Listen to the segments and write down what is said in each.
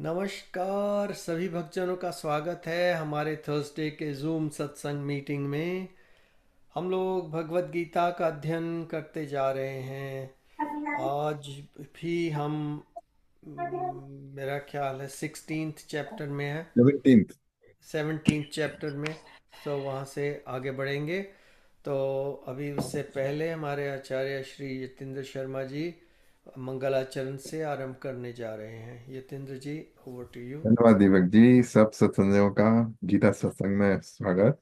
नमस्कार सभी भक्तजनों का स्वागत है हमारे थर्सडे के जूम सत्संग मीटिंग में। हम लोग भगवत गीता का अध्ययन करते जा रहे हैं। आज भी हम मेरा ख्याल है 16th चैप्टर में है। 17th। 17th चैप्टर में। तो वहाँ से आगे बढ़ेंगे। तो अभी उससे पहले हमारे आचार्य श्री यतीन्द्र शर्मा जी मंगलाचरण से आरंभ करने जा रहे हैं। यतीन्द्र जी, ओवर टू यू। धन्यवाद दीपक जी, सब सत्संगों का गीता सत्संग में स्वागत।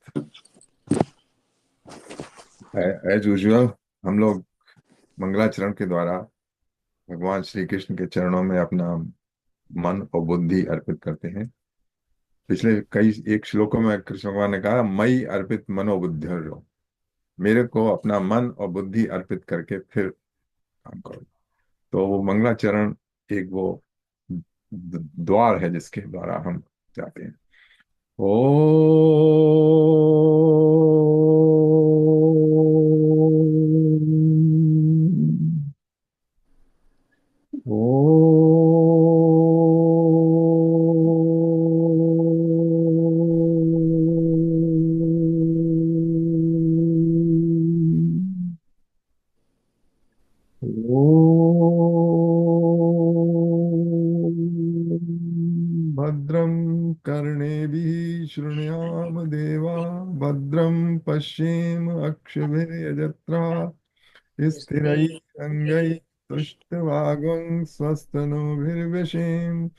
एज यूजुअल हम लोग मंगलाचरण के द्वारा भगवान श्री कृष्ण के चरणों में अपना मन और बुद्धि अर्पित करते हैं। पिछले कई एक श्लोकों में कृष्ण भगवान ने कहा, मई अर्पित मनोबुद्धिर्यो, मेरे को अपना मन और बुद्धि अर्पित करके फिर काम करो। तो वो मंगलाचरण एक वो द्वार है जिसके द्वारा हम जाते हैं। ओ भद्रं कर्णेभिः शृणुयाम देवा, भद्रं पश्येम अक्षभिर्यजत्रा, स्थिरैरङ्गैः तुष्टवागं स्वस्तनूभिर्व्यशेम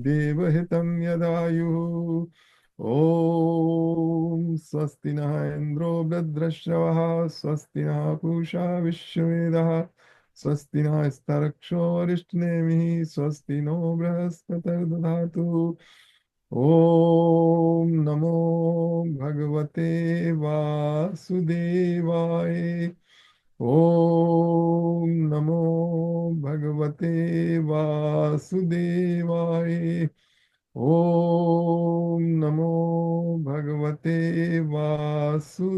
देवहितं यदायुः। ॐ स्वस्ति नः इन्द्रो वृद्धश्रवः, स्वस्ति नः पूषा विश्ववेदः, स्वस्ति नः स्तरक्षो अरिष्टनेमिः, स्वस्ति नो बृहस्पतिर्दधातु। ॐ नमो भगवते वासुदेवाय। ॐ नमो भगवते वासुदेवाय। ॐ नमो भगवते वासुदेवाय।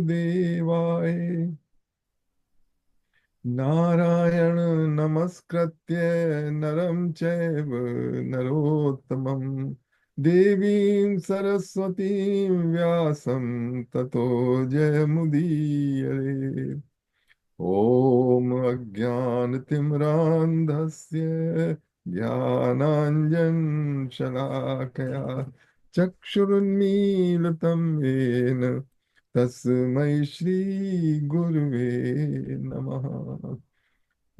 नारायण नमस्कृत्य नरं चैव नरोत्तमं, देवीं सरस्वतीं व्यासं ततो जयमुदीरये। ॐ अज्ञानतिमिरान्धस्य ज्ञानाञ्जनशलाकया चक्षुरुन्मीलितं येन तस्मै श्रीगुरुवे नमः।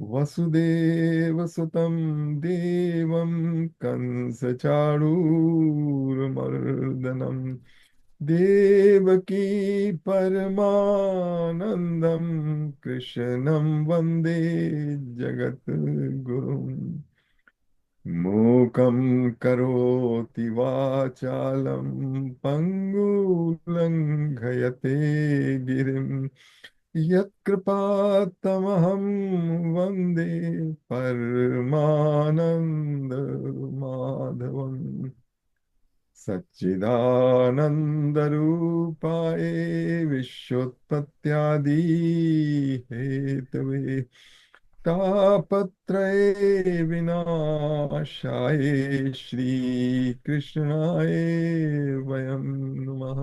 वसुदेवसुतं देवं कंसचाणूरमर्दनं, देवकी परमानन्दं कृष्णं वन्दे जगद्गुरुम्। मूकं करोति वाचालं पङ्गुलङ्घयते गिरिं, यत्कृपात्तमहं वन्दे परमानन्दमाधवम्। सच्चिदानन्दरूपाय विश्वोत्पत्त्यादिहेतवे, तापत्रये विनाशाय श्रीकृष्णाय वयं नमः।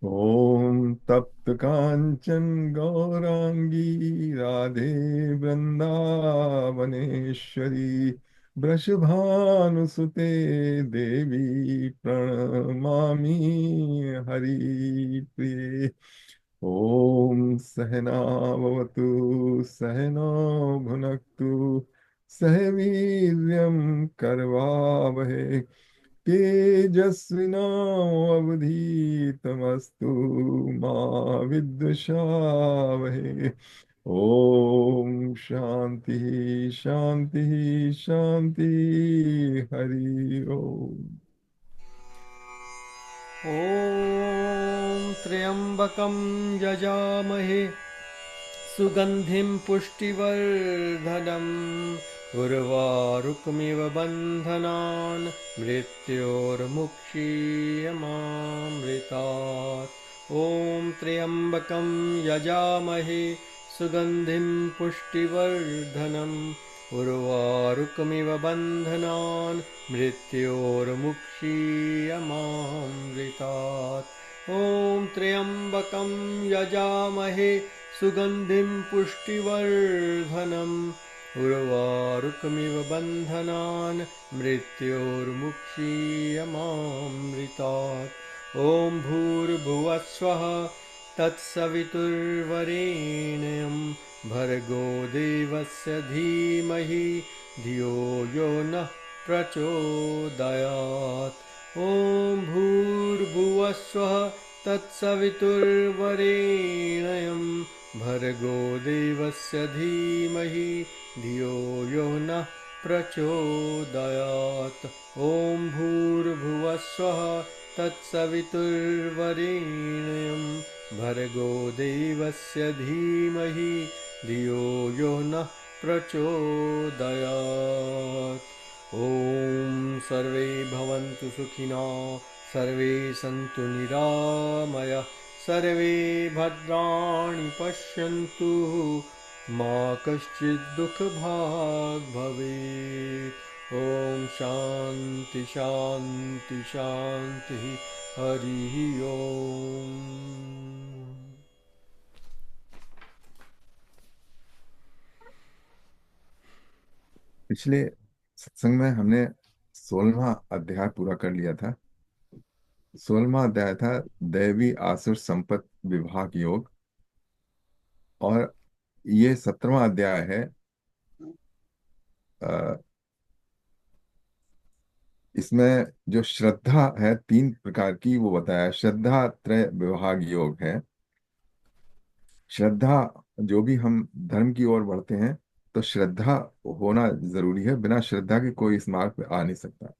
ॐ तप्त कांचन गौरांगी राधे वृंदावनेश्वरी, वृषभानुसुते देवी प्रणमामि हरिप्रिये। ॐ सहनाववतु सहनौ भुनक्तु, सह वीर्यं करवावहै, तेजस्विनावधीतमस्तु मा विद्विषावहे। ओम शांति शांति शांति। हरि ओम। ॐ त्र्यम्बकं यजामहे सुगन्धिं पुष्टिवर्धनम् उर्वारुकमिव बन्धनान् मृत्योर्मुक्षीयमामृतात्। ॐ त्र्यम्बकं यजामहे सुगन्धिं पुष्टिवर्धनम् उर्वारुकमिव बन्धनान् मृत्योर्मुक्षीयमामृतात्। ॐ त्र्यम्बकं यजामहे सुगन्धिं पुष्टिवर्धनम् उर्वारुकमिव बन्धनान् मृत्योर्मुक्षीयमामृतात्। ॐ भूर्भुवस्वः तत्सवितुर्वरेण्यं भर्गो देवस्य धीमहि धियो यो नः प्रचोदयात्। ॐ भूर्भुवस्वः तत्सवितुर्वरेण्यं भर्गो देवस्य धीमहि धियो यो नः प्रचोदयात्। ॐ भूर्भुवस्वः तत्सवितुर्वरेण्यं भर्गो देवस्य धीमहि धियो यो नः प्रचोदयात्। ॐ सर्वे भवन्तु सुखिनः, सर्वे सन्तु निरामयाः, सर्वे भद्राणि पश्यन्तु, मा कश्चित् दुःखभाग् भवेत्। ॐ शान्ति शान्ति शान्तिः। हरिः ओम्। पिछले सत्संग में हमने 16वां अध्याय पूरा कर लिया था। 16वां अध्याय था दैवी आसुर संपत विभाग योग, और ये 17वां अध्याय है। अ, इसमें जो श्रद्धा है 3 प्रकार की वो बताया। श्रद्धा त्रय विभाग योग है। श्रद्धा, जो भी हम धर्म की ओर बढ़ते हैं तो श्रद्धा होना जरूरी है। बिना श्रद्धा के कोई इस मार्ग पे आ नहीं सकता।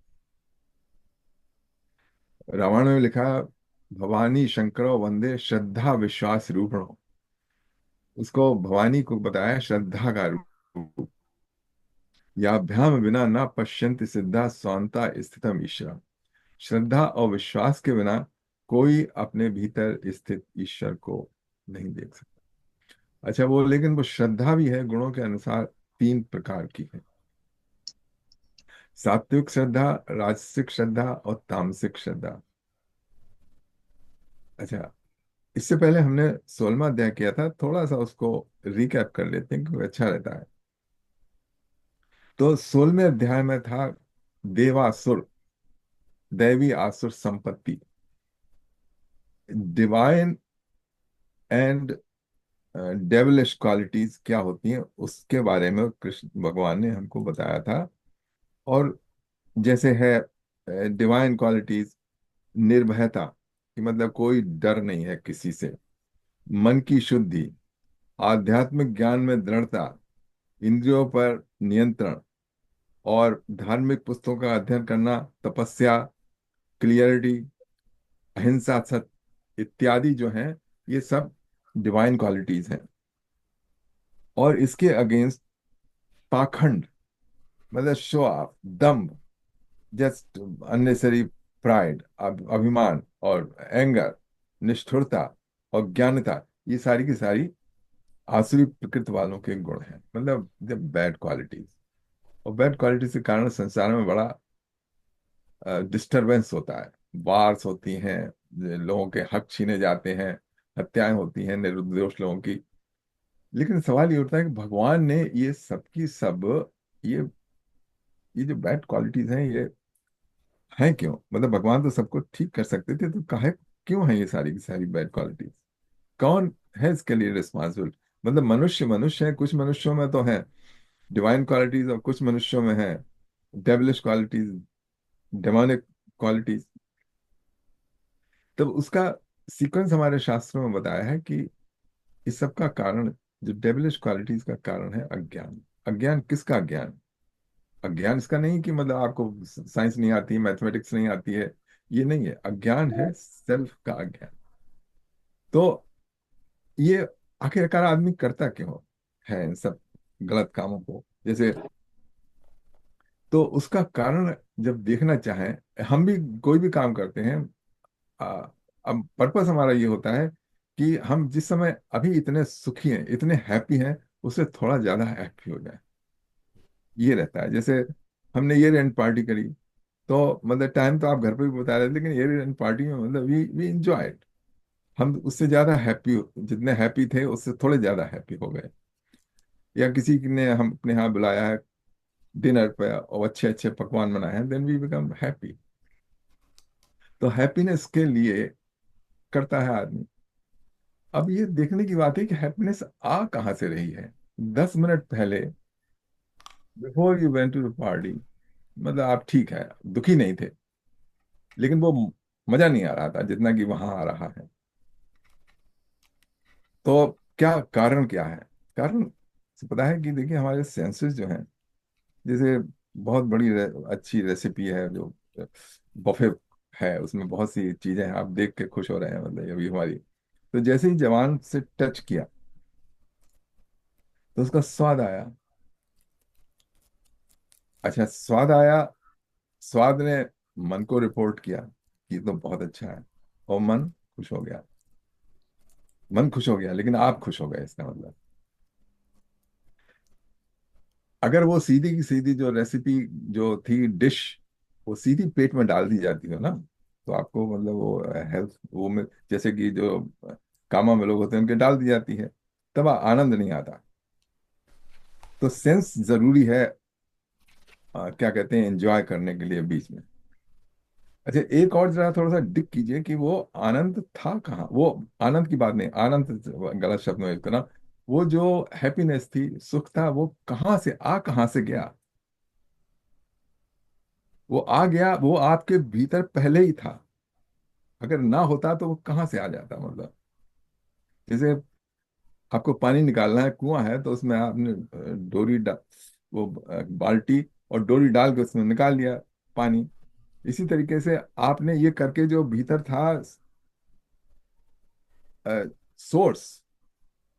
रामायण में लिखा, भवानी शंकरो वंदे श्रद्धा विश्वास रूपणो। उसको भवानी को बताया श्रद्धा का रूप। याभ्याम बिना न पश्यन्ति सिद्धा स्वांता स्थितम ईश्वर। श्रद्धा और विश्वास के बिना कोई अपने भीतर स्थित ईश्वर को नहीं देख सकता। अच्छा, वो लेकिन वो श्रद्धा भी है, गुणों के अनुसार 3 प्रकार की है। सात्विक श्रद्धा, राजसिक श्रद्धा और तामसिक श्रद्धा। अच्छा, इससे पहले हमने 16वां अध्याय किया था, थोड़ा सा उसको रिकैप कर लेते हैं क्योंकि अच्छा रहता है। तो 16वें अध्याय में था देवासुर, दैवी आसुर संपत्ति, डिवाइन एंड डेविलिश क्वालिटीज क्या होती हैं उसके बारे में कृष्ण भगवान ने हमको बताया था। और जैसे है डिवाइन क्वालिटीज, निर्भयता, कि मतलब कोई डर नहीं है किसी से, मन की शुद्धि, आध्यात्मिक ज्ञान में दृढ़ता, इंद्रियों पर नियंत्रण, और धार्मिक पुस्तकों का अध्ययन करना, तपस्या, क्लियरिटी, अहिंसा, सत्य इत्यादि जो हैं, ये सब डिवाइन क्वालिटीज हैं। और इसके अगेंस्ट पाखंड, मतलब शो ऑफ, दम्भ, जस्ट अननेसरी प्राइड, अभिमान और एंगर, निष्ठुरता और ज्ञानता, ये सारी की सारी आसुरी प्रकृति वालों के गुण हैं, मतलब बैड क्वालिटीज। और बैड क्वालिटी के कारण संसार में बड़ा डिस्टरबेंस होता है, वार्स होती हैं, लोगों के हक छीने जाते हैं, हत्याएं होती हैं निर्दोष लोगों की। लेकिन सवाल ये उठता है कि भगवान ने ये सब की सब, ये ये जो बैड क्वालिटीज हैं ये हैं क्यों? मतलब भगवान तो सबको ठीक कर सकते थे, तो काहे क्यों है ये सारी की सारी बैड क्वालिटीज? कौन है इसके लिए रिस्पॉन्सिबल? मतलब मनुष्य मनुष्य है, कुछ मनुष्यों में तो है डिवाइन क्वालिटीज और कुछ मनुष्यों में है डेविलिश क्वालिटीज, डेमोनिक क्वालिटीज। तब उसका सीक्वेंस हमारे शास्त्रों में बताया है कि इस सब का कारण, जो डेविलिश क्वालिटीज का कारण है अज्ञान। अज्ञान किसका अज्ञान? अज्ञान इसका नहीं कि मतलब आपको साइंस नहीं आती, मैथमेटिक्स नहीं आती है, ये नहीं है। अज्ञान है सेल्फ का अज्ञान। तो ये आखिरकार आदमी करता क्यों है इन सब गलत कामों को? जैसे, तो उसका कारण जब देखना चाहें, हम भी कोई भी काम करते हैं, आ, अब पर्पस हमारा ये होता है कि हम जिस समय अभी इतने सुखी हैं, इतने हैप्पी हैं, उससे थोड़ा ज्यादा हैप्पी हो जाए। ये रहता है। जैसे हमने ईयर एंड पार्टी करी, तो मतलब टाइम तो आप घर पे भी बता रहे थे, लेकिन ईयर एंड पार्टी में मतलब वी इंजॉय, हम उससे ज्यादा हैप्पी, जितने हैप्पी थे उससे थोड़े ज्यादा हैप्पी हो गए। या किसी ने हम अपने यहाँ बुलाया है डिनर पे और अच्छे अच्छे पकवान बनाए हैं, देन वी बिकम हैप्पी। तो हैप्पीनेस के लिए करता है आदमी। अब ये देखने की बात है कि हैप्पीनेस आ कहाँ से रही है। 10 मिनट पहले, before you went to the party, मतलब आप ठीक है, दुखी नहीं थे, लेकिन वो मजा नहीं आ रहा था जितना कि वहां आ रहा है। तो क्या कारण क्या है? कारण से पता है कि देखिए हमारे सेंसेस जो हैं, जैसे बहुत बड़ी अच्छी रेसिपी है जो बफे है, उसमें बहुत सी चीजें हैं, आप देख के खुश हो रहे हैं, मतलब अभी हमारी, तो जैसे ही जवान से टच किया तो उसका स्वाद आया। अच्छा, स्वाद आया, स्वाद ने मन को रिपोर्ट किया कि ये तो बहुत अच्छा है, और मन खुश हो गया। मन खुश हो गया, लेकिन आप खुश हो गए, इसका मतलब। अगर वो सीधी की सीधी जो रेसिपी जो थी डिश, वो सीधी पेट में डाल दी जाती हो ना, तो आपको मतलब वो हेल्थ वो में, जैसे कि जो कामा में लोग होते हैं उनके डाल दी जाती है, तब आनंद नहीं आता। तो सेंस जरूरी है, क्या कहते हैं, एंजॉय करने के लिए बीच में। अच्छा, एक और जरा थोड़ा सा डिक कीजिए कि वो आनंद था कहाँ। वो आनंद की बात नहीं, आनंद गलत शब्द में यूज करना। वो जो हैप्पीनेस थी, सुख था, वो कहाँ से आ कहाँ से गया? वो आ गया, वो आपके भीतर पहले ही था। अगर ना होता तो वो कहाँ से आ जाता, मतलब। जैसे आपको पानी निकालना है, कुआं है, तो उसमें आपने डोरी वो बाल्टी और डोरी डाल के उसमें निकाल लिया पानी। इसी तरीके से आपने ये करके जो भीतर था सोर्स,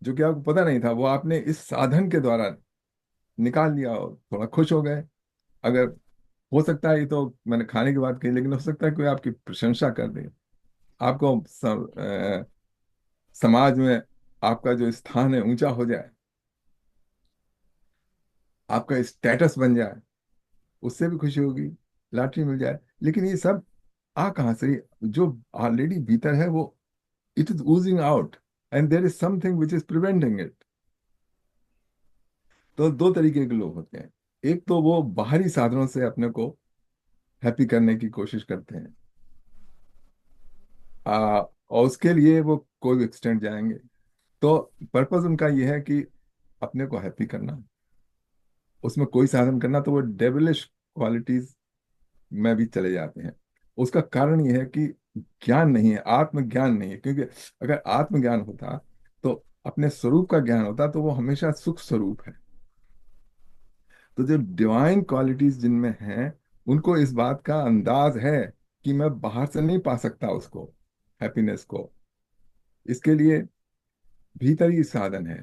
जो कि आपको पता नहीं था, वो आपने इस साधन के द्वारा निकाल लिया और थोड़ा खुश हो गए। अगर हो सकता है, ये तो मैंने खाने की बात कही, लेकिन हो सकता है कोई आपकी प्रशंसा कर दे, आपको समाज में आपका जो स्थान है ऊंचा हो जाए, आपका स्टेटस बन जाए, उससे भी खुशी होगी। लॉटरी मिल जाए, लेकिन ये सब आ कहाँ से? जो ऑलरेडी भीतर है वो, it is oozing out, and there is something which is preventing it. तो दो तरीके के लोग होते हैं। एक तो वो बाहरी साधनों से अपने को हैप्पी करने की कोशिश करते हैं, और उसके लिए वो कोई भी एक्सटेंट जाएंगे। तो पर्पस उनका ये है कि अपने को हैप्पी करना, उसमें कोई साधन करना, तो वो डेविलिश क्वालिटीज में भी चले जाते हैं। उसका कारण ये है कि ज्ञान नहीं है, आत्मज्ञान नहीं है। क्योंकि अगर आत्मज्ञान होता, तो अपने स्वरूप का ज्ञान होता, तो वो हमेशा सुख स्वरूप है। तो जो डिवाइन क्वालिटीज जिनमें हैं, उनको इस बात का अंदाज है कि मैं बाहर से नहीं पा सकता उसको, हैप्पीनेस को। इसके लिए भीतर ही साधन है।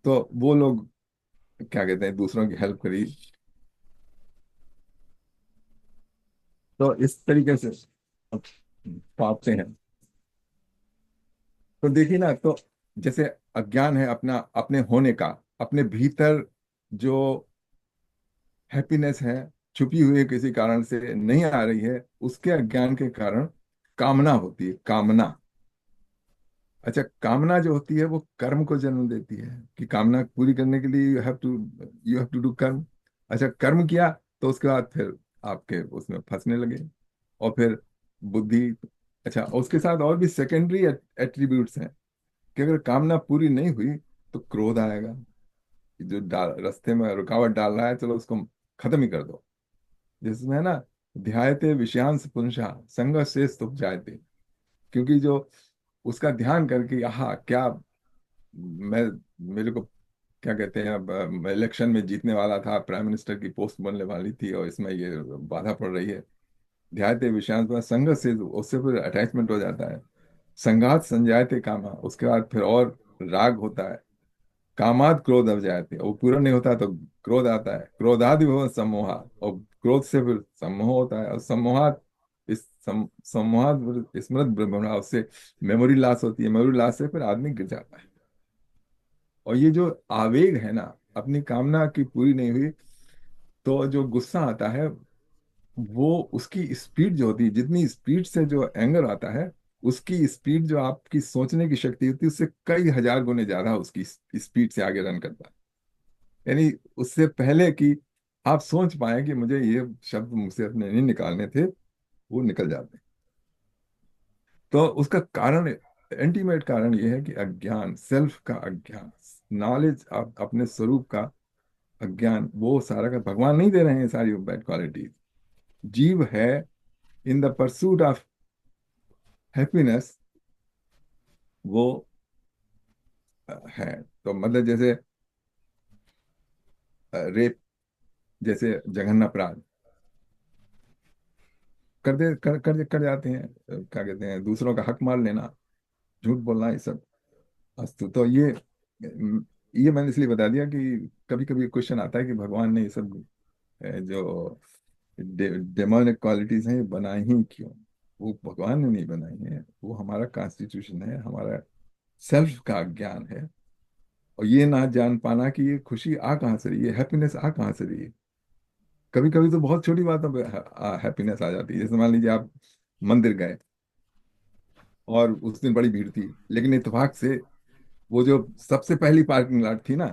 तो वो लोग क्या कहते हैं, दूसरों की हेल्प करी, तो इस तरीके से पाते हैं। तो देखिए ना, तो जैसे अज्ञान है अपना, अपने होने का, अपने भीतर जो हैप्पीनेस है, छुपी हुई है, किसी कारण से नहीं आ रही है, उसके अज्ञान के कारण कामना होती है, कामना। अच्छा, कामना जो होती है वो कर्म को जन्म देती है, कि कामना पूरी करने के लिए यू हैव टू डू कर्म। अच्छा, कर्म किया, तो उसके बाद फिर आपके उसमें फंसने लगे, और फिर बुद्धि। अच्छा, और उसके साथ और भी सेकेंडरी एट्रीब्यूट्स हैं, कि अगर कामना पूरी नहीं हुई तो क्रोध आएगा, कि जो रास्ते में रुकावट डाल रहा है, चलो उसको खत्म ही कर दो। जिसमें है ना, ध्यायते विषयांस पुंसा संग शेष तुप जायते। क्योंकि जो उसका ध्यान करके, आहा क्या, मैं, मेरे को क्या कहते हैं, अब इलेक्शन में जीतने वाला था, प्राइम मिनिस्टर की पोस्ट बनने वाली थी, और इसमें ये बाधा पड़ रही है। ध्यायते विषयांस पुंसा संग से, उससे फिर अटैचमेंट हो जाता है। संघात संजायते कामा, उसके बाद फिर और राग होता है। कामाद क्रोध अब जाते, वो पूरा नहीं होता तो क्रोध आता है। क्रोधादि भवन सम्मोहा, और क्रोध से फिर सम्मोह होता है, और सम्मोहात, इस सम्मोहात स्मृत ब्रह्मणा, उससे मेमोरी लॉस होती है, मेमोरी लॉस से फिर आदमी गिर जाता है। और ये जो आवेग है ना, अपनी कामना की पूरी नहीं हुई, तो जो गुस्सा आता है, वो उसकी स्पीड जो होती है, जितनी स्पीड से जो एंगर आता है, उसकी स्पीड जो आपकी सोचने की शक्ति होती है उससे कई हजार गुने ज्यादा उसकी स्पीड से आगे रन करता है। यानी उससे पहले कि आप सोच पाए कि मुझे ये शब्द मुंह से अपने नहीं निकालने थे, वो निकल जाते हैं। तो उसका कारण, अल्टीमेट कारण ये है कि अज्ञान, सेल्फ का अज्ञान, नॉलेज, आप अपने स्वरूप का अज्ञान, वो सारा का भगवान नहीं दे रहे हैं सारी बैड क्वालिटीज। जीव है in the pursuit of happiness, वो है। तो मतलब जैसे रेप जैसे जघन्य अपराध कर जाते हैं, क्या कहते हैं, दूसरों का हक मार लेना, झूठ बोलना, ये सब अस्तु। तो ये मैंने इसलिए बता दिया कि कभी कभी क्वेश्चन आता है कि भगवान ने ये सब जो डेमोनिक क्वालिटीज हैं ये बनाई ही क्यों। वो भगवान ने नहीं बनाई है, वो हमारा कॉन्स्टिट्यूशन है, हमारा सेल्फ का ज्ञान है। और ये ना जान पाना कि ये खुशी आ कहाँ से रही है, हैप्पीनेस आ कहाँ से रही है। कभी कभी तो बहुत छोटी बातों पे हैप्पीनेस आ जाती है। जैसे मान लीजिए आप मंदिर गए और उस दिन बड़ी भीड़ थी, लेकिन इत्तेफाक से वो जो सबसे पहली पार्किंग लॉट थी ना,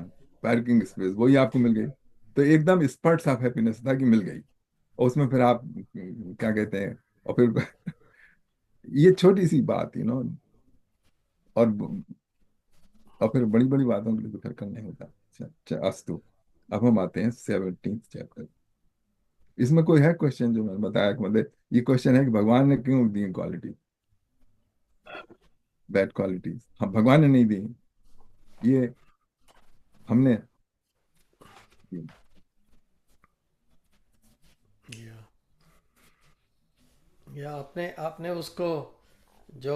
पार्किंग स्पेस, वही आपको मिल गई। तो एकदम स्पर्ट्स ऑफ हैप्पीनेस था कि मिल गई। और उसमें फिर आप क्या कहते हैं, और फिर ये छोटी सी बात, और फिर बड़ी बड़ी बातों के लिए तो फिर करना ही होता है। अच्छा अच्छा, अस्तु। अब हम आते हैं 17th चैप्टर। इसमें कोई है क्वेश्चन जो मैंने बताया कि मतलब ये क्वेश्चन है कि भगवान ने क्यों दी क्वालिटी, बैड क्वालिटीज, हम भगवान ने नहीं दी, ये हमने दी। या आपने आपने उसको जो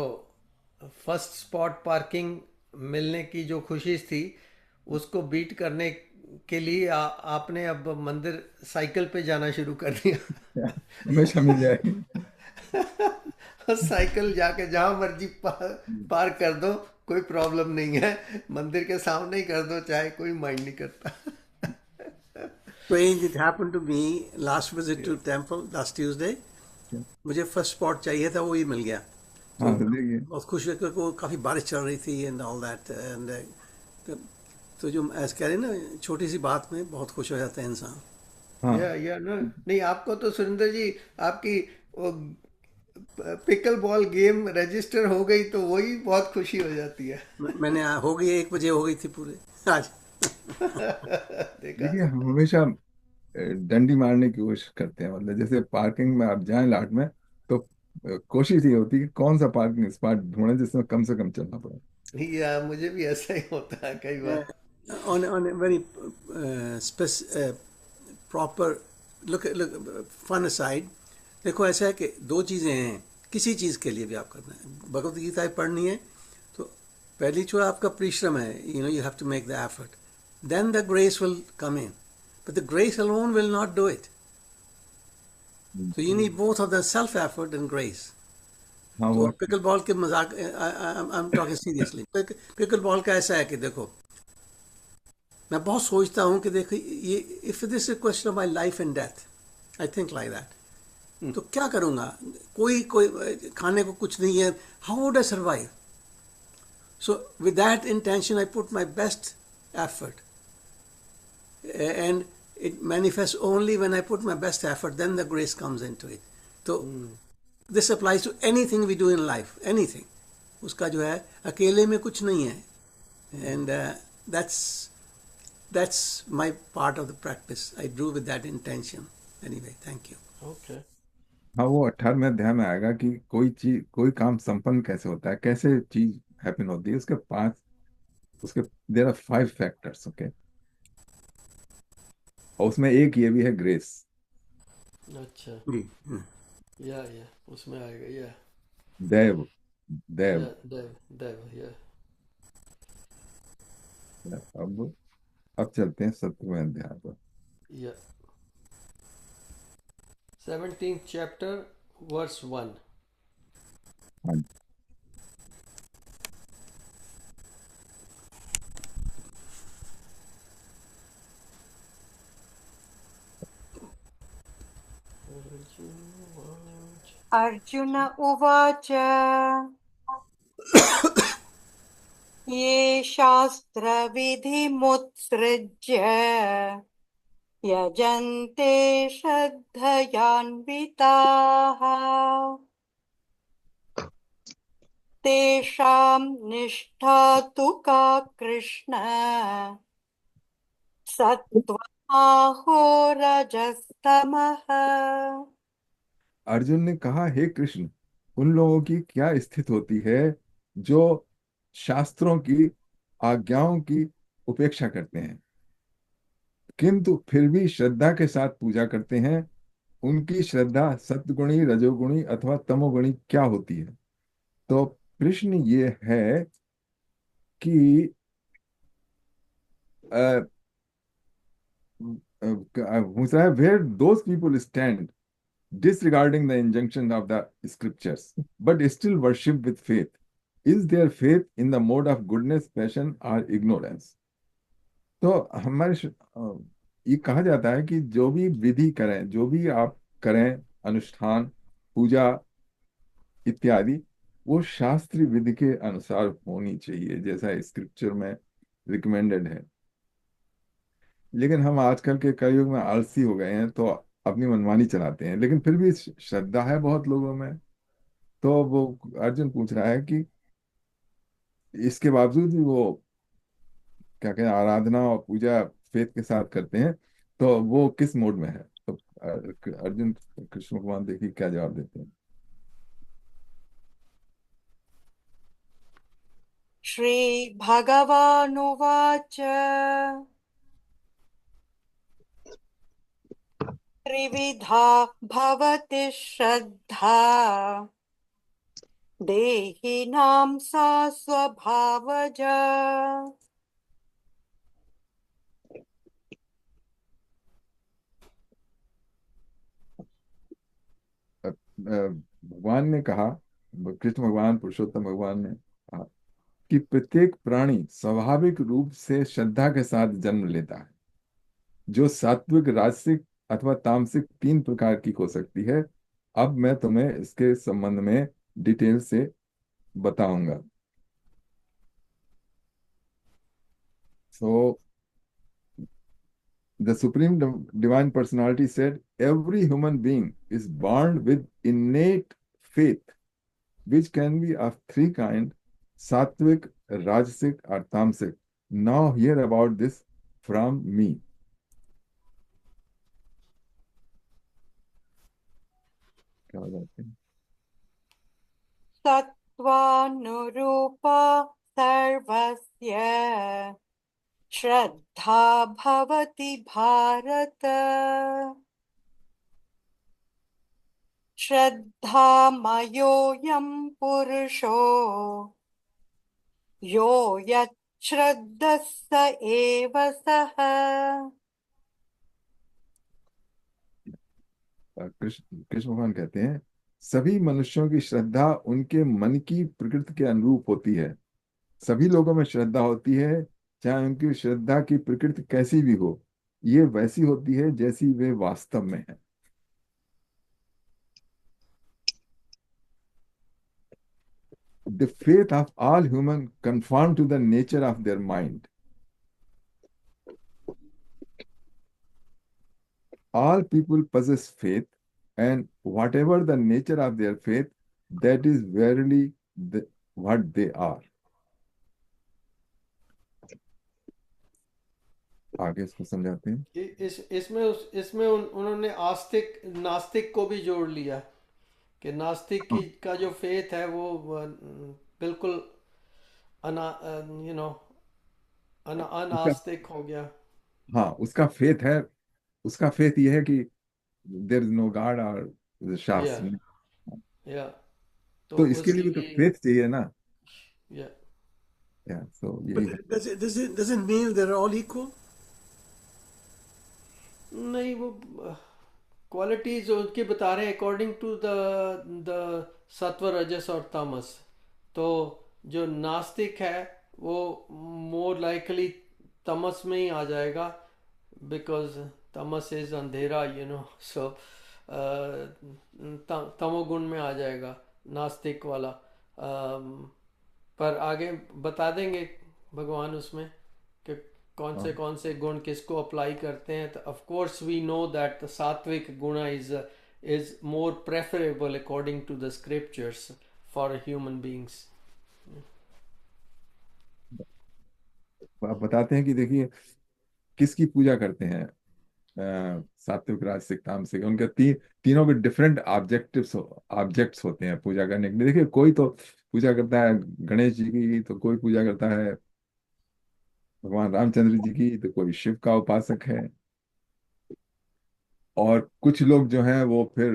फर्स्ट स्पॉट पार्किंग मिलने की जो खुशी थी, उसको बीट करने के लिए आपने अब मंदिर साइकिल पे जाना शुरू कर दिया। हमेशा मिल जाएगी। साइकिल जाके जहां मर्जी पार कर दो, कोई प्रॉब्लम नहीं है। मंदिर के सामने ही कर दो, चाहे कोई माइंड नहीं करता। Strange, it happened to me last visit to temple last Tuesday. मुझे फर्स्ट स्पॉट चाहिए था, वो ही मिल गया। तो हाँ तो देखिए। बहुत खुश हुआ क्योंकि वो काफ़ी बारिश चल रही थी एंड ऑल दैट एंड तो जो ऐसे कह रहे हैं ना, छोटी सी बात में बहुत खुश हो जाता है इंसान। हाँ या ना, नहीं आपको तो सुरेंद्र जी, आपकी वो पिकल बॉल गेम रजिस्टर हो गई तो वही बहुत खुशी हो जाती है। मैंने हो गई 1 बजे हो गई थी पूरे आज। देखा। देखिए, हम हमेशा डंडी मारने की कोशिश करते हैं। मतलब जैसे पार्किंग में आप जाएं लाट में, तो कोशिश ये होती है कि कौन सा पार्किंग स्पॉट ढूंढें जिसमें कम से कम चलना पड़े। या मुझे भी ऐसा ही होता है कई बार। On a very proper look fun aside, देखो ऐसा है कि दो चीज़ें हैं किसी चीज़ के लिए भी आप करना है, भगवत गीता पढ़नी है तो पहली जो आपका परिश्रम है, you have to make the effort, then the grace will come in, but the grace alone will not do it. So you need both of the self effort and grace. हाँ तो वो। पिकल बॉल के मजाक, I am talking seriously, pickle ball का ऐसा है कि देखो मैं बहुत सोचता हूँ कि देखो ये, if this is question of my life and death, I think like that, तो क्या करूँगा, कोई कोई खाने को कुछ नहीं है, how would I survive? So with that intention I put my best effort and it manifests only when I put my best effort, then the grace comes into it. So this applies to anything we do in life, anything. उसका जो है अकेले में कुछ नहीं है, and that's my part of the practice. I do with that intention. Anyway, thank you. Okay. हाँ वो 18वें अध्याय में आएगा कि कोई चीज, कोई काम संपन्न कैसे होता है, कैसे चीज हैपन होती है, उसके पांच, उसके देर आर 5 फैक्टर्स, ओके। और उसमें एक ये भी है, ग्रेस। अच्छा। जी। या उसमें आएगा। दैव, दैव। या देव देव या। अब चलते हैं 17वें अध्याय पर। या 17th chapter verse 1। हाँ, अर्जुन उवाच ये शास्त्रविधिमुत्सृज्य यजन्ते श्रद्धयान्विताः तेषां निष्ठा तु का कृष्ण सत्त्वमाहो रजस्तमः। अर्जुन ने कहा, हे कृष्ण, उन लोगों की क्या स्थिति होती है जो शास्त्रों की आज्ञाओं की उपेक्षा करते हैं किंतु फिर भी श्रद्धा के साथ पूजा करते हैं। उनकी श्रद्धा सत्गुणी, रजोगुणी अथवा तमोगुणी क्या होती है? तो प्रश्न ये है कि अ, पूछ रहा है, where those people stand disregarding the injunction of the scriptures, but still worship with faith. Is their faith in the mode of goodness, passion, or ignorance? तो ये कहा जाता है कि जो भी विधि करें, जो भी आप करें, अनुष्ठान, पूजा इत्यादि, वो शास्त्रीय विधि के अनुसार होनी चाहिए, जैसा स्क्रिप्चर में रिकमेंडेड है। लेकिन हम आजकल के कलयुग में आलसी हो गए हैं, तो अपनी मनमानी चलाते हैं, लेकिन फिर भी श्रद्धा है बहुत लोगों में। तो वो अर्जुन पूछ रहा है कि इसके बावजूद भी वो क्या कहते हैं, आराधना और पूजा फेथ के साथ करते हैं, तो वो किस मोड में है? तो अर्जुन कृष्ण भगवान देखिए क्या जवाब देते हैं। श्रीभगवानुवाच त्रिविधा भवति श्रद्धा देहिनां सा स्वभावजा भगवान ने कहा, कृष्ण भगवान पुरुषोत्तम भगवान ने कहा कि प्रत्येक प्राणी स्वाभाविक रूप से श्रद्धा के साथ जन्म लेता है, जो सात्विक, राजसिक अथवा तामसिक तीन प्रकार की हो सकती है। अब मैं तुम्हें इसके संबंध में डिटेल से बताऊंगा। So the Supreme Divine Personality said, every human being is born with innate faith, which can be of three kinds: sattvic, rajasic, or tamasic. Now hear about this from me. क्या हो जाते हैं? सत्त्वानुरूपा सर्वस्य श्रद्धा भवति भारत श्रद्धामयोऽयं पुरुषो यो यच्छ्रद्धः स एव सः। कृष्ण कृष्ण भगवान कहते हैं, सभी मनुष्यों की श्रद्धा उनके मन की प्रकृति के अनुरूप होती है। सभी लोगों में श्रद्धा होती है, चाहे उनकी श्रद्धा की प्रकृति कैसी भी हो, ये वैसी होती है जैसी वे वास्तव में है। The faith of all human conform to the nature of their mind. All people possess faith, and whatever the nature of their faith, that is verily what they are. आगे इसको समझाते हैं। उन्होंने आस्तिक नास्तिक को भी जोड़ लिया कि नास्तिक की का जो फेथ है वो बिल्कुल अना यू नो उसका अनास्तिक हो गया। हाँ, उसका फेथ है, उसका फेथ ये है कि देयर इज नो गॉड, और या शास्त्र में। या तो तो इसके लिए उसके भी तो लिए फेथ चाहिए ना। या या सो But यही है। doesn't mean they're all equal? नहीं, वो क्वालिटीज उनकी बता रहे हैं अकॉर्डिंग टू द द सत्व, रजस और तमस। तो जो नास्तिक है वो मोर लाइकली तमस में ही आ जाएगा, बिकॉज तमस इज अंधेरा, सो तमोगुण में आ जाएगा, नास्तिक वाला। पर आगे बता देंगे भगवान उसमें कि हाँ, कौन से गुण किसको अप्लाई करते हैं। तो of course we know that the sattvic guna is more preferable according to the scriptures for human beings. आप बताते हैं कि देखिए किसकी पूजा करते हैं। सात्विक, राजसिक, तामसिक, उनके तीनों के डिफरेंट ऑब्जेक्ट्स होते हैं पूजा करने के लिए। देखिए कोई तो पूजा करता है गणेश जी की, तो कोई पूजा करता है भगवान रामचंद्र जी की, तो कोई शिव का उपासक है। और कुछ लोग जो हैं वो फिर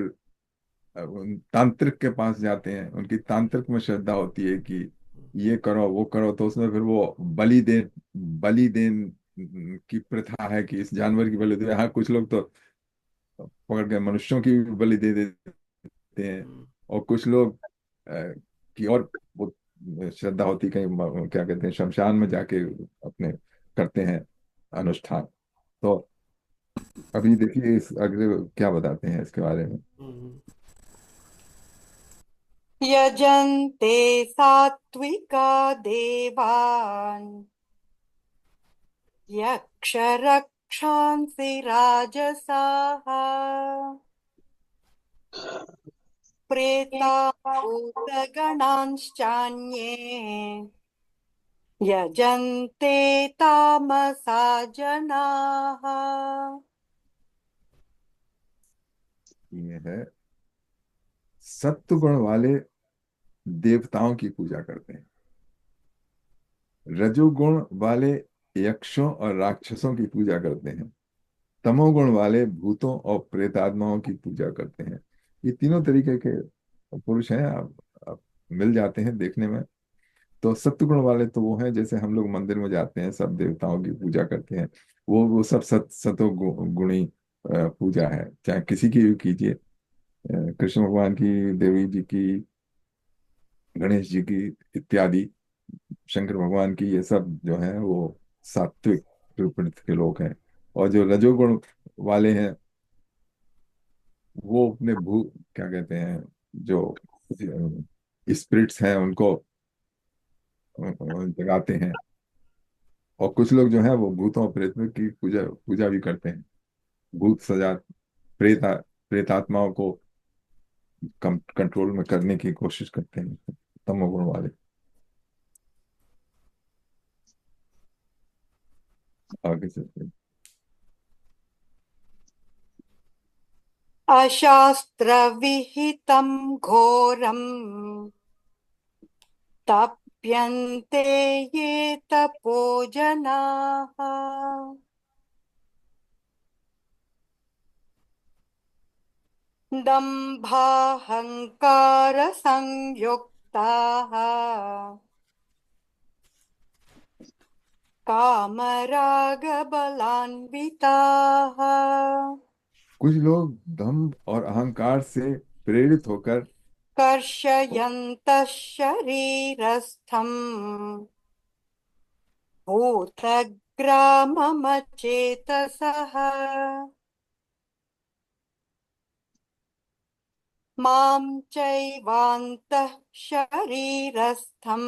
उन तांत्रिक के पास जाते हैं, उनकी तांत्रिक में श्रद्धा होती है कि ये करो वो करो, तो उसमें फिर वो बलि देन की प्रथा है कि इस जानवर की बलि दे। हाँ, कुछ लोग तो पकड़ के मनुष्यों की भी बलि दे देते हैं। और कुछ लोग की और वो श्रद्धा होती है, कहीं क्या कहते हैं, शमशान में जाके अपने करते हैं अनुष्ठान। तो अभी देखिए इस अगले क्या बताते हैं इसके बारे में। यजन्ते सात्विका देवान् यक्षरक्षांसि राजसाः प्रेताभूतगणांश्चान्ये यजन्ते तामसा जनाः। ये है सत्वगुण वाले देवताओं की पूजा करते हैं, रजोगुण वाले यक्षों और राक्षसों की पूजा करते हैं, तमोगुण वाले भूतों और प्रेतात्माओं की पूजा करते हैं। ये तीनों तरीके के पुरुष हैं, आप मिल जाते हैं देखने में। तो सत्वगुण वाले तो वो हैं, जैसे हम लोग मंदिर में जाते हैं सब देवताओं की पूजा करते हैं, वो सब गुणी पूजा है, चाहे किसी की भी कीजिए। कृष्ण भगवान की, देवी जी की, गणेश जी की इत्यादि, शंकर भगवान की, ये सब जो है वो सात्विक प्रवृत्ति के लोग हैं। और जो रजोगुण वाले हैं वो अपने क्या कहते हैं, जो स्पिरिट्स हैं उनको जगाते हैं। और कुछ लोग जो है वो भूतों और प्रेतों की पूजा पूजा भी करते हैं, भूत सजा प्रेतात्माओं को कंट्रोल में करने की कोशिश करते हैं तमोगुण वाले। आगे चलते हैं। अशास्त्रविहितं घोरं तप्यन्ते ये तपो जनाः दम्भाहङ्कारसंयुक्ताः कामरागबलान्विताः कुछ लोग दंभ और अहंकार से प्रेरित होकर कर्षयन्तः शरीरस्थम् भूतग्राममचेतसः मां चैवान्तः शरीरस्थम्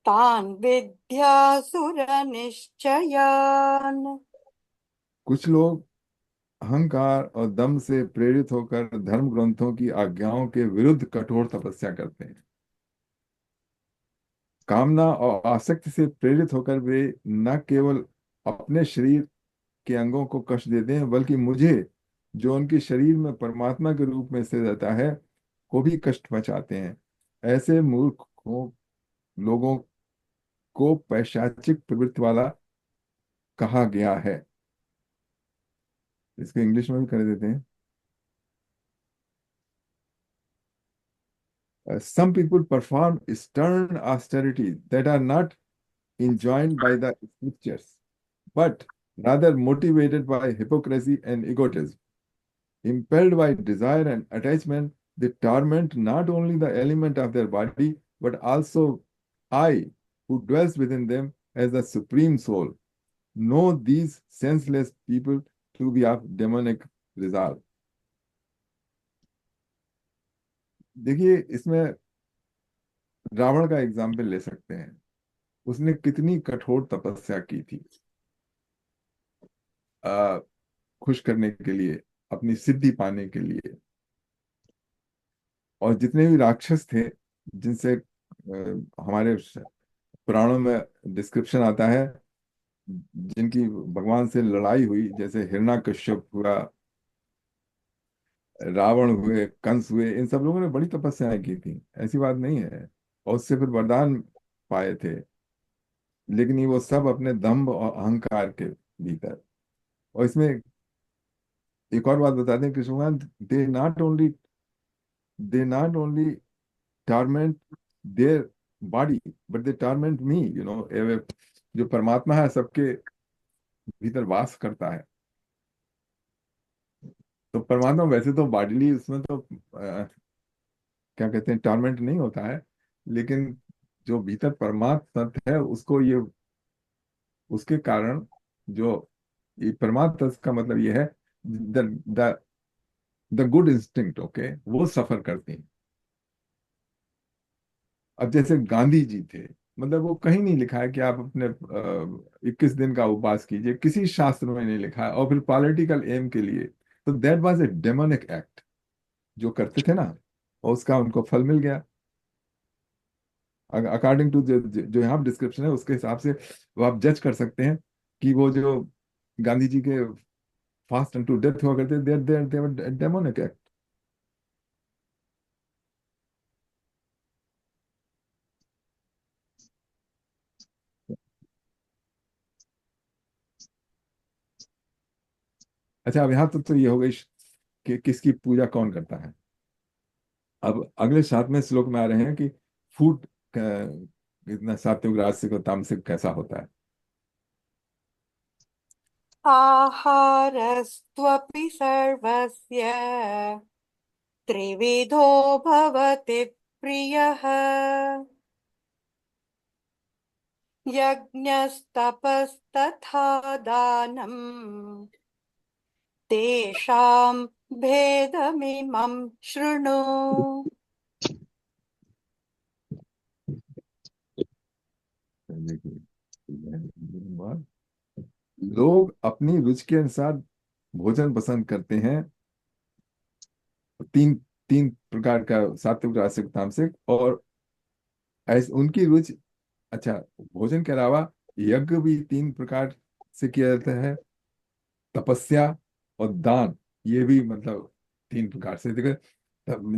तान् विद्यासुरनिश्चयान्। कुछ लोग अहंकार और दम से प्रेरित होकर धर्म ग्रंथों की आज्ञाओं के विरुद्ध कठोर तपस्या करते हैं। कामना और आसक्ति से प्रेरित होकर वे न केवल अपने शरीर के अंगों को कष्ट देते हैं, बल्कि मुझे, जो उनके शरीर में परमात्मा के रूप में स्थित रहता है, को भी कष्ट पहुंचाते हैं। ऐसे लोगों को पैशाचिक प्रवृत्ति वाला कहा गया है। इसको इंग्लिश में भी कर देते हैं। Some people perform stern austerities that are not enjoined by the scriptures, but rather motivated by hypocrisy and egotism. Impelled by desire and attachment, they torment not only the element of their body, but also I, who dwells within them as the supreme soul. Know these senseless people to be of demonic result. देखिए, इसमें रावण का example ले सकते हैं। उसने कितनी कठोर तपस्या की थी आ, खुश करने के लिए, अपनी सिद्धि पाने के लिए। और जितने भी राक्षस थे जिनसे हमारे पुराणों में डिस्क्रिप्शन आता है, जिनकी भगवान से लड़ाई हुई, जैसे हिरण्यकश्यप हुआ, रावण हुए, कंस हुए, इन सब लोगों ने बड़ी तपस्याएं की थी, ऐसी बात नहीं है। और उससे फिर वरदान पाए थे, लेकिन ये वो सब अपने दंभ और अहंकार के भीतर। और इसमें एक और बात बताते हैं कृष्ण भगवान, they not only torment their body, but they torment me, जो परमात्मा है सबके भीतर वास करता है। तो परमात्मा वैसे तो बॉडीली उसमें तो क्या कहते हैं, टॉर्मेंट नहीं होता है, लेकिन जो भीतर परमात्मा तत्व है उसको ये, उसके कारण जो ये परमात्मा तत्व का मतलब ये है, the the good instinct, okay, वो सफर करती हैं। अब जैसे गांधी जी थे, मतलब वो कहीं नहीं लिखा है कि आप अपने 21 दिन का उपवास कीजिए, किसी शास्त्र में नहीं लिखा है, और फिर पॉलिटिकल एम के लिए। तो that was a demonic act जो करते थे ना, और उसका उनको फल मिल गया। अकॉर्डिंग टू जो यहाँ डिस्क्रिप्शन है, उसके हिसाब से वो आप जज कर सकते हैं कि वो जो गांधी जी के फास्ट एंड टू डेथ हुआ करते, देर देर देर डेमोनिक एक्ट। अच्छा, अब यहाँ तो ये हो गई कि किसकी पूजा कौन करता है। अब अगले 7वें श्लोक में आ रहे हैं कि फूड इतना सात्विक राजसिक और तामसिक कैसा होता है। आहारस्त्वपि सर्वस्य त्रिविधो भवति प्रियः यज्ञस्तपस्तथा दानम् तेषां भेदमिमं शृणु। लोग अपनी रुचि के अनुसार भोजन पसंद करते हैं। तीन तीन प्रकार का, सात्विक राजसिक तामसिक। और ऐसे उनकी रुचि, अच्छा, भोजन के अलावा यज्ञ भी 3 प्रकार से किया जाता है, तपस्या और दान, ये भी मतलब 3 प्रकार से। देखो,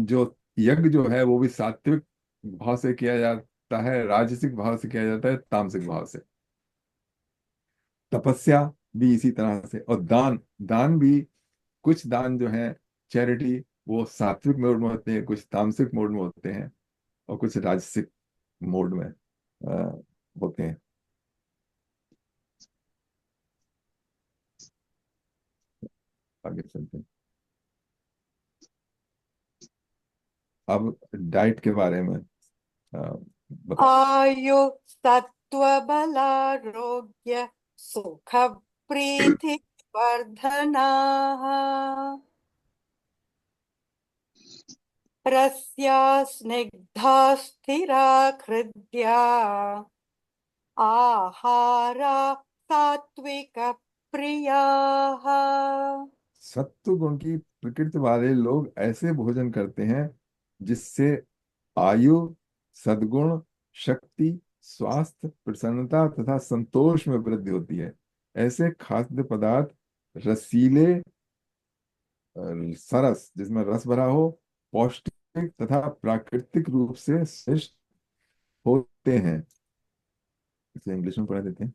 जो यज्ञ जो है वो भी सात्विक भाव से किया जाता है, राजसिक भाव से किया जाता है, तामसिक भाव से। तपस्या भी इसी तरह से। और दान, दान भी, कुछ दान जो है चैरिटी, वो सात्विक मोड में होते हैं, कुछ तामसिक मोड में होते हैं, और कुछ राजसिक मोड में होते हैं। आगे चलते हैं। अब डाइट के बारे में बता। आयु सत्त्वबलारोग्य सुखप्रीति वर्धनाः रस्या स्निग्धा स्थिरा हृद्या आहारा सात्विक प्रियाः। सत्व गुण की प्रकृति वाले लोग ऐसे भोजन करते हैं जिससे आयु, सद्गुण, शक्ति, स्वास्थ्य, प्रसन्नता तथा संतोष में वृद्धि होती है। ऐसे खाद्य पदार्थ रसीले, सरस जिसमें रस भरा हो, पौष्टिक तथा प्राकृतिक रूप से श्रेष्ठ होते हैं। इसे इंग्लिश में पढ़ा देते हैं।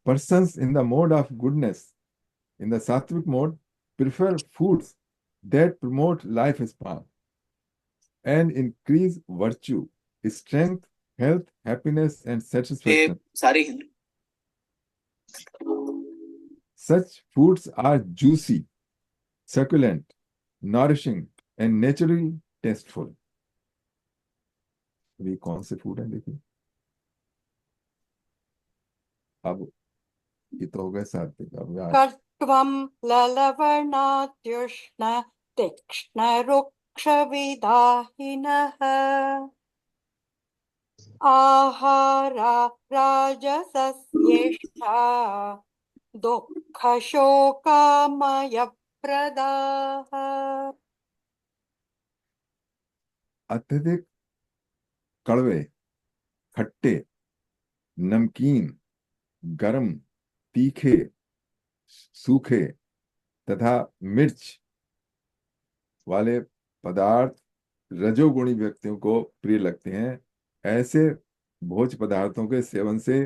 Persons in the mode of goodness, in the sattvic mode, prefer foods that promote lifespan and increase virtue, strength, health, happiness, and satisfaction. सारी Such foods are juicy, succulent, nourishing, and naturally tasteful. ये कौन से food है देखिए। अब ये तो हो गए सात्विक। अब त्वं ललवणात्युष्ण तीक्ष्णरुक्षविदाहिनः आहारा राजसस्येष्टा दुःखशोकामयप्रदाः। अत्यधिक कड़वे, खट्टे, नमकीन, गरम, तीखे, सूखे तथा मिर्च वाले पदार्थ रजोगुणी व्यक्तियों को प्रिय लगते हैं। ऐसे भोज्य पदार्थों के सेवन से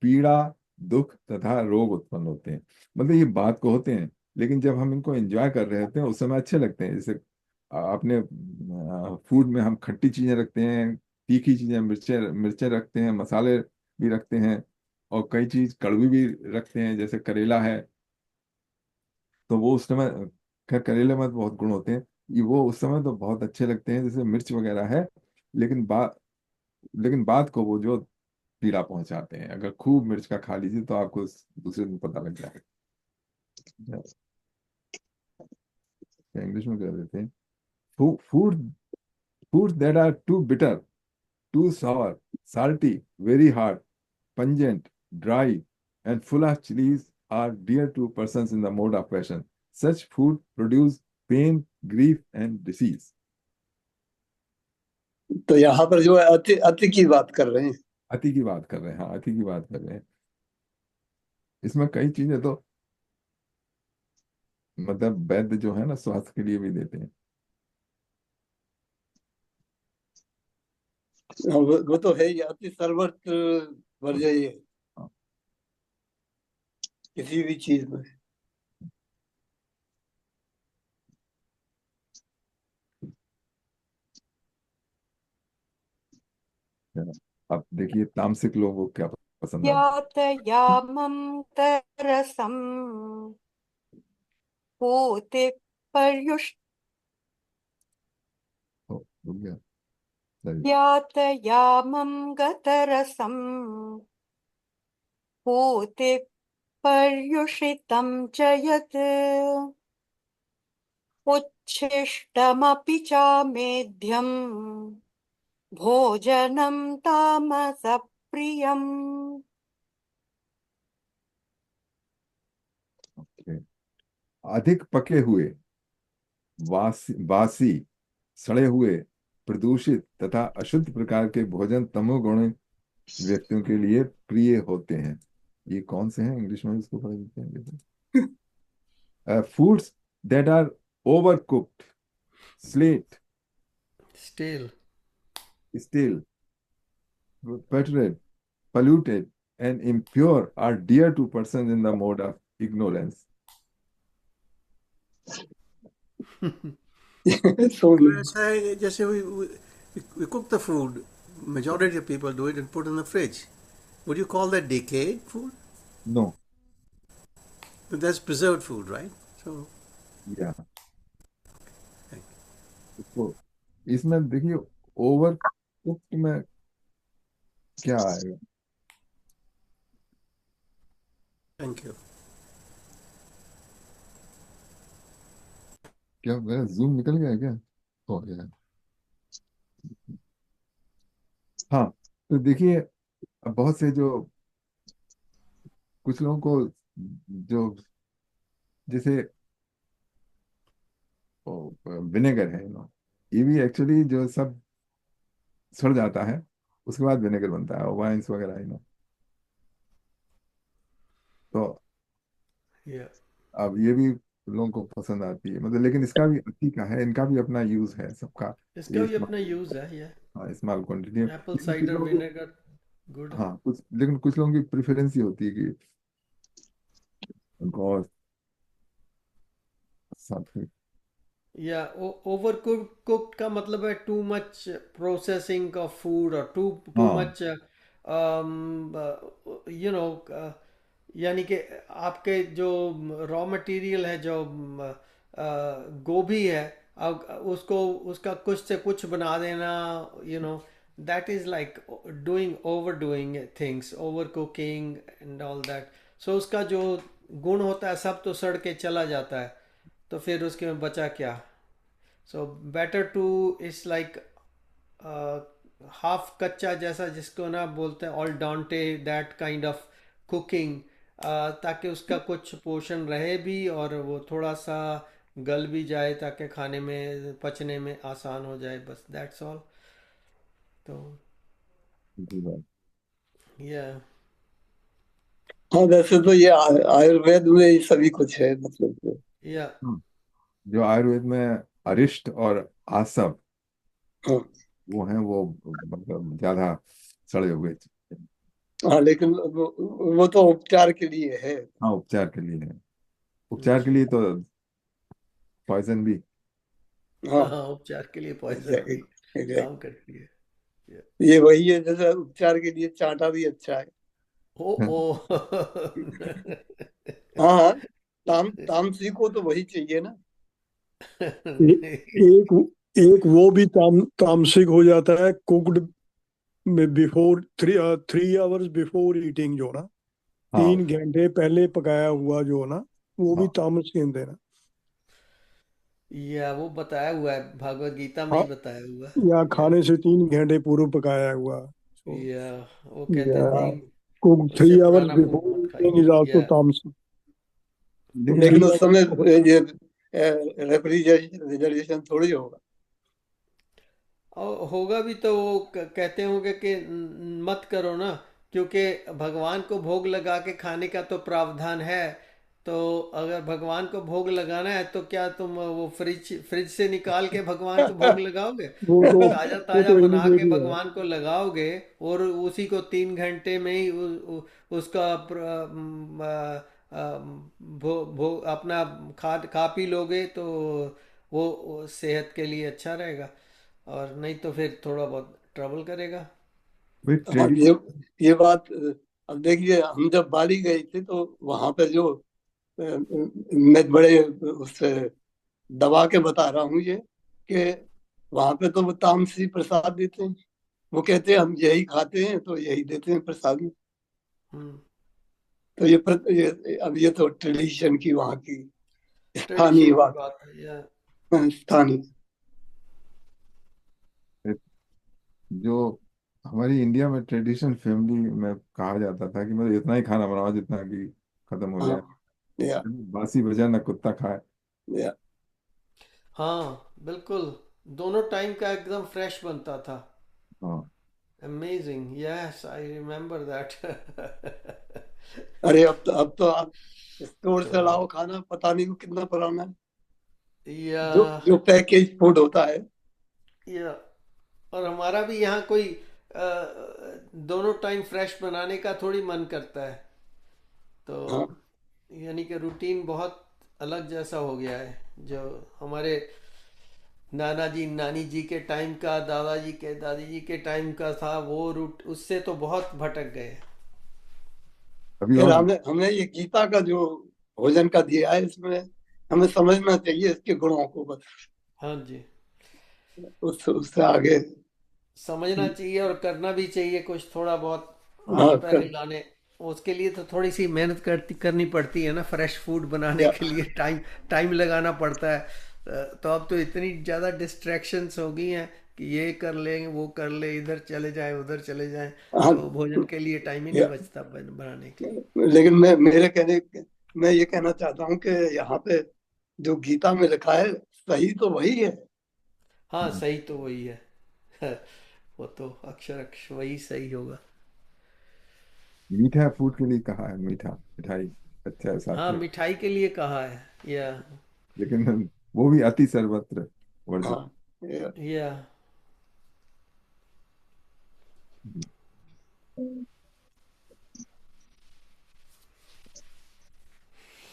पीड़ा, दुख तथा रोग उत्पन्न होते हैं। मतलब ये बात को होते हैं, लेकिन जब हम इनको एंजॉय कर रहे होते हैं उस समय अच्छे लगते हैं। जैसे अपने फूड में हम खट्टी चीजें रखते हैं, तीखी चीजें, मिर्चें मिर्चें रखते हैं, मसाले भी रखते हैं, और कई चीज कड़वी भी रखते हैं, जैसे करेला है। तो वो उस समय, खैर करेले में तो बहुत गुण होते हैं, ये वो उस समय तो बहुत अच्छे लगते हैं, जैसे मिर्च वगैरह है। लेकिन बात को वो जो पीड़ा पहुंचाते हैं। अगर खूब मिर्च का खा लीजिए तो आपको दूसरे दिन पता लग जाएगा। इंग्लिश में कह देते हैं, food food that are too bitter, too sour, salty, very hard, pungent, dry, and full of chilies are dear to persons in the mode of passion. Such food produce pain, grief, and disease. तो यहाँ पर जो है अति अति की बात कर रहे हैं। अति की बात कर रहे हैं, हाँ, अति की बात कर रहे हैं। इसमें कई चीजें तो मतलब वैद्य जो है ना, स्वास्थ्य के लिए भी देते हैं। वो तो है ही, अति सर्वत्र वर्जय है हाँ, किसी भी चीज में। अब देखिए तामसिक लोगों को क्या पसंद आता यातयामं तरसं पूतिपर्युष् रुक गया, सही। यातयामं गतरसं पूतिपर्युषितं च यत् उच्छिष्टमपि चामेध्यं भोजनं तामसप्रियम्। ओके। अधिक पके हुए, बासी, सड़े हुए, प्रदूषित तथा अशुद्ध प्रकार के भोजन तमोगुणी व्यक्तियों के लिए प्रिय होते हैं। ये कौन से हैं, इंग्लिश में इसको पढ़ देते हैं। Foods that are overcooked, स्लेट, Still. Still, buttered, polluted, and impure are dear to persons in the mode of ignorance. तो ऐसा है जैसे we cook the food, majority of people do it and put in the fridge. Would you call that decayed food? No, But that's preserved food, right? So yeah. तो इसमें देखिए, over cooked में क्या आएगा? thank you. क्या मेरा zoom निकल गया है क्या? हो गया। हाँ, तो देखिए, अब बहुत से जो कुछ लोगों को जो जैसे विनेगर है ना, ये भी एक्चुअली जो सब सड़ जाता है, उसके बाद विनेगर बनता है, वाइन्स वगैरह है ना। तो Yeah. अब ये भी लोगों को पसंद आती है, मतलब, लेकिन इसका भी अति का है, इनका भी अपना यूज है सबका। इसका ये भी अपना यूज है, ये हाँ, स्मॉल क्वांटिटी, एप्पल लेकिन कुछ साइडर लोगों की, विनेगर गुड है। हाँ, कुछ लोगों की प्रेफरेंस ही होती है कि उनको और साथ में। या ओवर कुक्ड का मतलब है too much processing of food और टू टू हाँ, मच यू नो यानी कि आपके जो रॉ मटेरियल है, जो गोभी है, अब उसको उसका कुछ से कुछ बना देना, that is like doing over doing things, over cooking and all that. So उसका जो गुण होता है सब तो सड़ के चला जाता है, तो फिर उसके में बचा क्या। So better to its like half कच्चा, जैसा जिसको ना बोलते हैं al dente, that kind of cooking, ताकि उसका कुछ पोषण रहे भी और वो थोड़ा सा गल भी जाए, ताकि खाने में पचने में आसान हो जाए, बस दैट्स ऑल। तो जी बात। या हाँ, वैसे तो ये आयुर्वेद में ये सभी कुछ है, मतलब। या हाँ, जो आयुर्वेद में अरिष्ट और आसव, हाँ। वो हैं, वो मतलब ज्यादा सड़े हुए। हाँ, लेकिन वो तो उपचार के लिए है। हाँ, उपचार के लिए है। उपचार के लिए तो पॉइजन भी। हाँ, हाँ, उपचार के लिए पॉइजन भी एग्जैक्ट एग्जैक्ट। काम करती है। या ये वही है, जैसे उपचार के लिए चांटा भी अच्छा है। ओ ओ हाँ हाँ, तामसी को तो वही चाहिए ना। नहीं। एक एक वो भी तामसिक हो जाता है, कुक्ड में बिफोर 3 आवर्स बिफोर ईटिंग, जो ना हाँ 3 घंटे पहले पकाया हुआ जो ना, वो भी हाँ। तामसिक है ना। या वो बताया हुआ है, भागवत गीता में हाँ, ही बताया हुआ या है। या खाने से 3 घंटे पूर्व पकाया हुआ। सो या वो कहते हैं या तीन, कुक उससे 3 आवर्स पुराना फूड बिफोर मत ईटिंग इज खाइए। आल्सो या तामसिक। तो लेकिन लेकिन अभी उस समय ये रेफ्रिजरेशन थोड़ी होगा। और होगा भी तो वो कहते होंगे कि मत करो ना, क्योंकि भगवान को भोग लगा के खाने का तो प्रावधान है। तो अगर भगवान को भोग लगाना है तो क्या तुम वो फ्रिज फ्रिज से निकाल के भगवान को भोग लगाओगे? वो तो ताजा वो ताजा तो बना के इमीडिएटली है। भगवान को लगाओगे और उसी को 3 घंटे में ही उसका अपना खा पी लोगे, तो वो सेहत के लिए अच्छा रहेगा, और नहीं तो फिर थोड़ा बहुत ट्रबल करेगा। भाई हाँ, ट्रेडिशन। ये बात, अब देखिए, हम जब बाली गए थे तो वहां पे जो मैं बड़े उससे दबा के बता रहा हूँ ये, कि वहां पे तो वो तामसी प्रसाद देते हैं। वो कहते हैं हम यही खाते हैं तो यही देते हैं प्रसाद में। हम्म। तो अब ये तो ट्रेडिशन की, वहाँ की स्थानीय ट्रेडिशन की बात बात है या। है, स्थानीय। जो हमारी इंडिया में ट्रेडिशन फैमिली में कहा जाता था कि मतलब इतना ही खाना बनाओ जितना कि खत्म हो हाँ, जाए। या बासी बचा ना कुत्ता खाए। या हाँ बिल्कुल, दोनों टाइम का एकदम फ्रेश बनता था। हाँ। Amazing, yes I remember that. अरे, अब तो आप स्टोर तो से लाओ खाना, पता नहीं वो कितना पुराना है, या जो जो पैकेज फूड होता है। या और हमारा भी यहाँ कोई दोनों टाइम फ्रेश बनाने का थोड़ी मन करता है। तो हाँ यानी कि रूटीन बहुत अलग जैसा हो गया है, जो हमारे नाना जी नानी जी के टाइम का, दादाजी के दादी जी के टाइम का था, वो रूट उससे तो बहुत भटक गए। अभी फिर और हमने हमने ये गीता का जो भोजन का दिया है, इसमें हमें समझना चाहिए इसके गुणों को, बस। हाँ जी, उससे आगे। समझना चाहिए और करना भी चाहिए कुछ थोड़ा बहुत, हाथ हाँ, पैर हिलाने। उसके लिए तो थोड़ी सी मेहनत करनी पड़ती है ना, फ्रेश फूड बनाने या के लिए टाइम टाइम लगाना पड़ता है। तो अब तो इतनी ज़्यादा डिस्ट्रैक्शंस हो गई हैं कि ये कर लें वो कर ले, इधर चले जाएं उधर चले जाएं, हाँ, तो भोजन के लिए टाइम ही नहीं या बचता बनाने के लिए। लेकिन मैं ये कहना चाहता हूँ कि यहाँ पे जो गीता में लिखा है, सही तो वही है। हाँ सही तो वही है। वो तो अक्षर अक्षर वही सही होगा। मीठा फूड के लिए कहा है, मीठा मिठाई अच्छा है साथ हाँ में। मिठाई के लिए कहा है। या लेकिन वो भी अति सर्वत्र वर्जित। हाँ, या या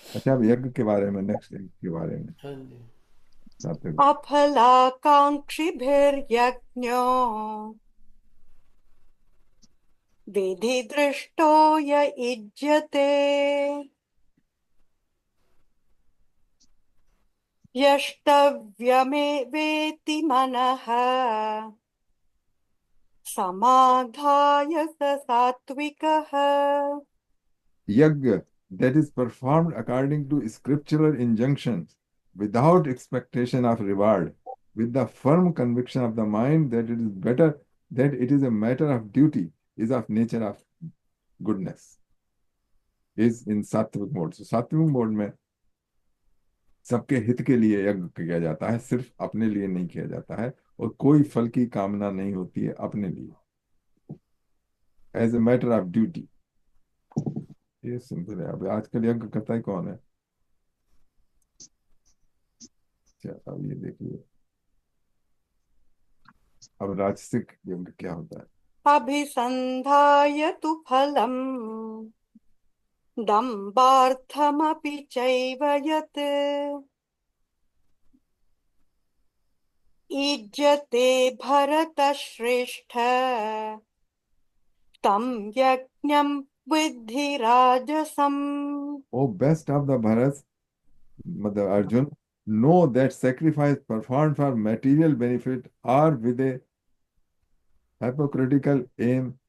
अच्छा, अब यज्ञ के बारे में, नेक्स्ट यज्ञ के बारे में हाँ जी। बताते हैं। अफलाकाङ्क्षिभिर्यज्ञो विधिदृष्टो य इज्यते यष्टव्यमेवेति मनः समाधाय स सात्विकः। यज्ञ that is performed according to scriptural injunctions without expectation of reward, with the firm conviction of the mind that it is better, that it is a matter of duty, is of nature of goodness, is in सात्विक mode. So सात्विक mode में सबके हित के लिए यज्ञ किया जाता है, सिर्फ अपने लिए नहीं किया जाता है, और कोई फल की कामना नहीं होती है अपने लिए, as a matter of duty. ये सिंपल है. अब आजकल यज्ञ करता है कौन है? अच्छा, अब ये देखिए, अब राजसिक यज्ञ क्या होता है? अभिसन्धाय तु फलम् दम्बार्थमपि चैव यत् ईज्यते भरतश्रेष्ठ तं यज्ञं विद्धि राजसम्. O best of the Bharats, Mother Arjun, know that sacrifice performed for material benefit or with a hypocritical aim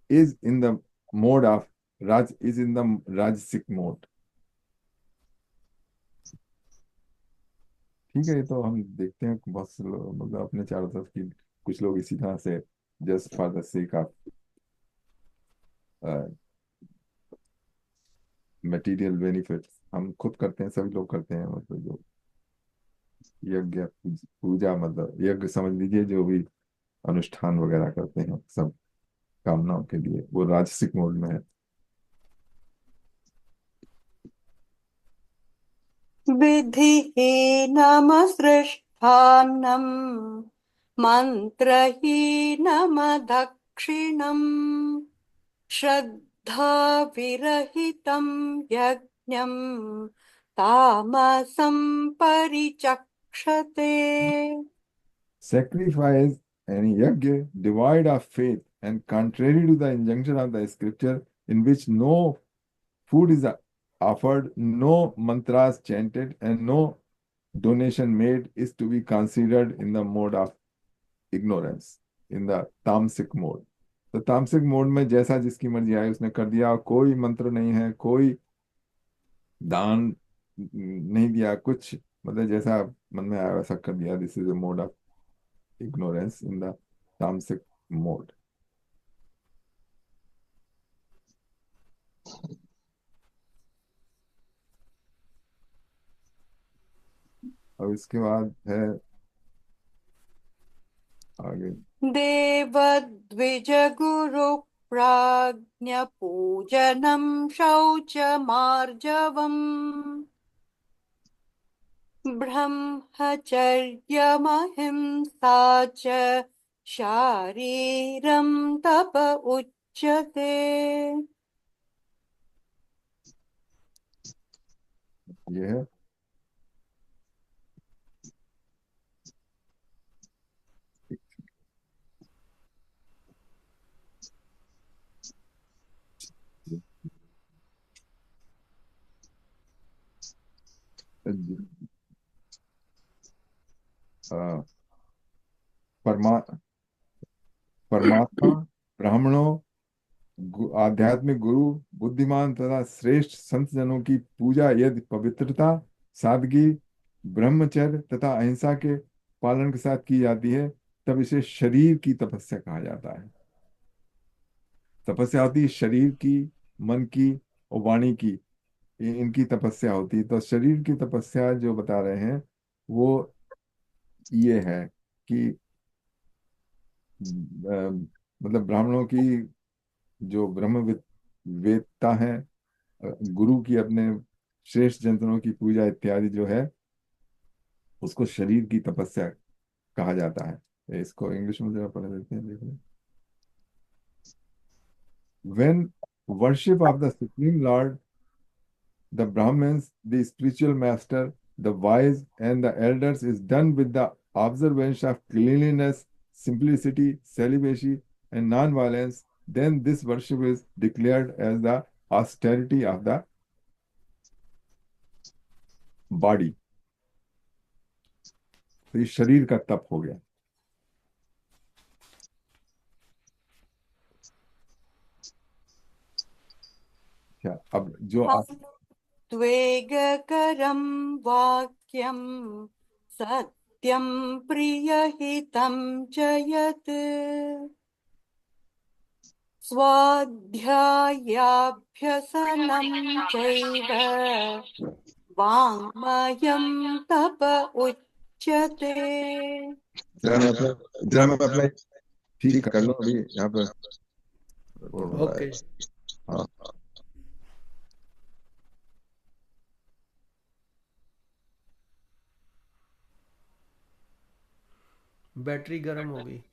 is in the mode of Raj, is in the Rajasic mode. ठीक है, ये तो हम देखते हैं बहुत से लोग, मतलब अपने चारों तरफ की कुछ लोग इसी तरह से just for the sake of material benefits हम खुद करते हैं, सभी लोग करते हैं. मतलब जो यज्ञ पूजा, मतलब यज्ञ समझ लीजिए, जो भी अनुष्ठान वगैरह करते हैं सब कामनाओं के लिए, वो राजसिक मोड में है. विधिहीनमसृष्टान्नम् मन्त्रहीनमदक्षिणम् श्रद्धाविरहितं यज्ञं तामसं परिचक्षते. Sacrifice and yajna devoid of faith and contrary to the injunction of the scripture, in which no food is offered, no mantras chanted, and no donation made, is to be considered in the mode of ignorance, in the tamasic mode. तो तामसिक mode में जैसा जिसकी मर्जी आई उसने कर दिया, कोई मंत्र नहीं है, कोई दान नहीं दिया, कुछ मतलब जैसा मन में आया वैसा कर दिया. This is a mode of ignorance in the tamasic mode. अब इसके बाद है आगे देवद्विज गुरु प्राज्ञ पूजनं शौचमार्जवम् ब्रह्मचर्यमहिंसा च शारीरं तप उच्यते. ये है परमा परमात्मा, ब्राह्मणों, आध्यात्मिक गुरु, बुद्धिमान तथा श्रेष्ठ संत जनों की पूजा यदि पवित्रता, सादगी, ब्रह्मचर्य तथा अहिंसा के पालन के साथ की जाती है, तब इसे शरीर की तपस्या कहा जाता है. तपस्या होती है शरीर की, मन की और वाणी की, इनकी तपस्या होती है. तो शरीर की तपस्या जो बता रहे हैं वो ये है कि मतलब ब्राह्मणों की जो वेदता है, गुरु की अपने श्रेष्ठ जंतरों की पूजा इत्यादि जो है, उसको शरीर की तपस्या कहा जाता है. इसको इंग्लिश में जरा पढ़ लेते हैं, देखो. When worship of the Supreme Lord, the Brahmins, the spiritual master, the wise, and the elders is done with the observance of cleanliness, simplicity, celibacy, and non-violence, then this worship is declared as the austerity of the body. तो ये शरीर का तप हो गया. अच्छा, अब जो आप त्वेगकरं वाक्यं सत्यं प्रियहितं च यत् स्वाध्यायाभ्यसनं चैव वाङ्मयं तप उच्यते। जरा मैं अपना ठीक कर लूं, अभी यहाँ पे गड़बड़ हो रहा है। ओके, हाँ, बैटरी गर्म होगी।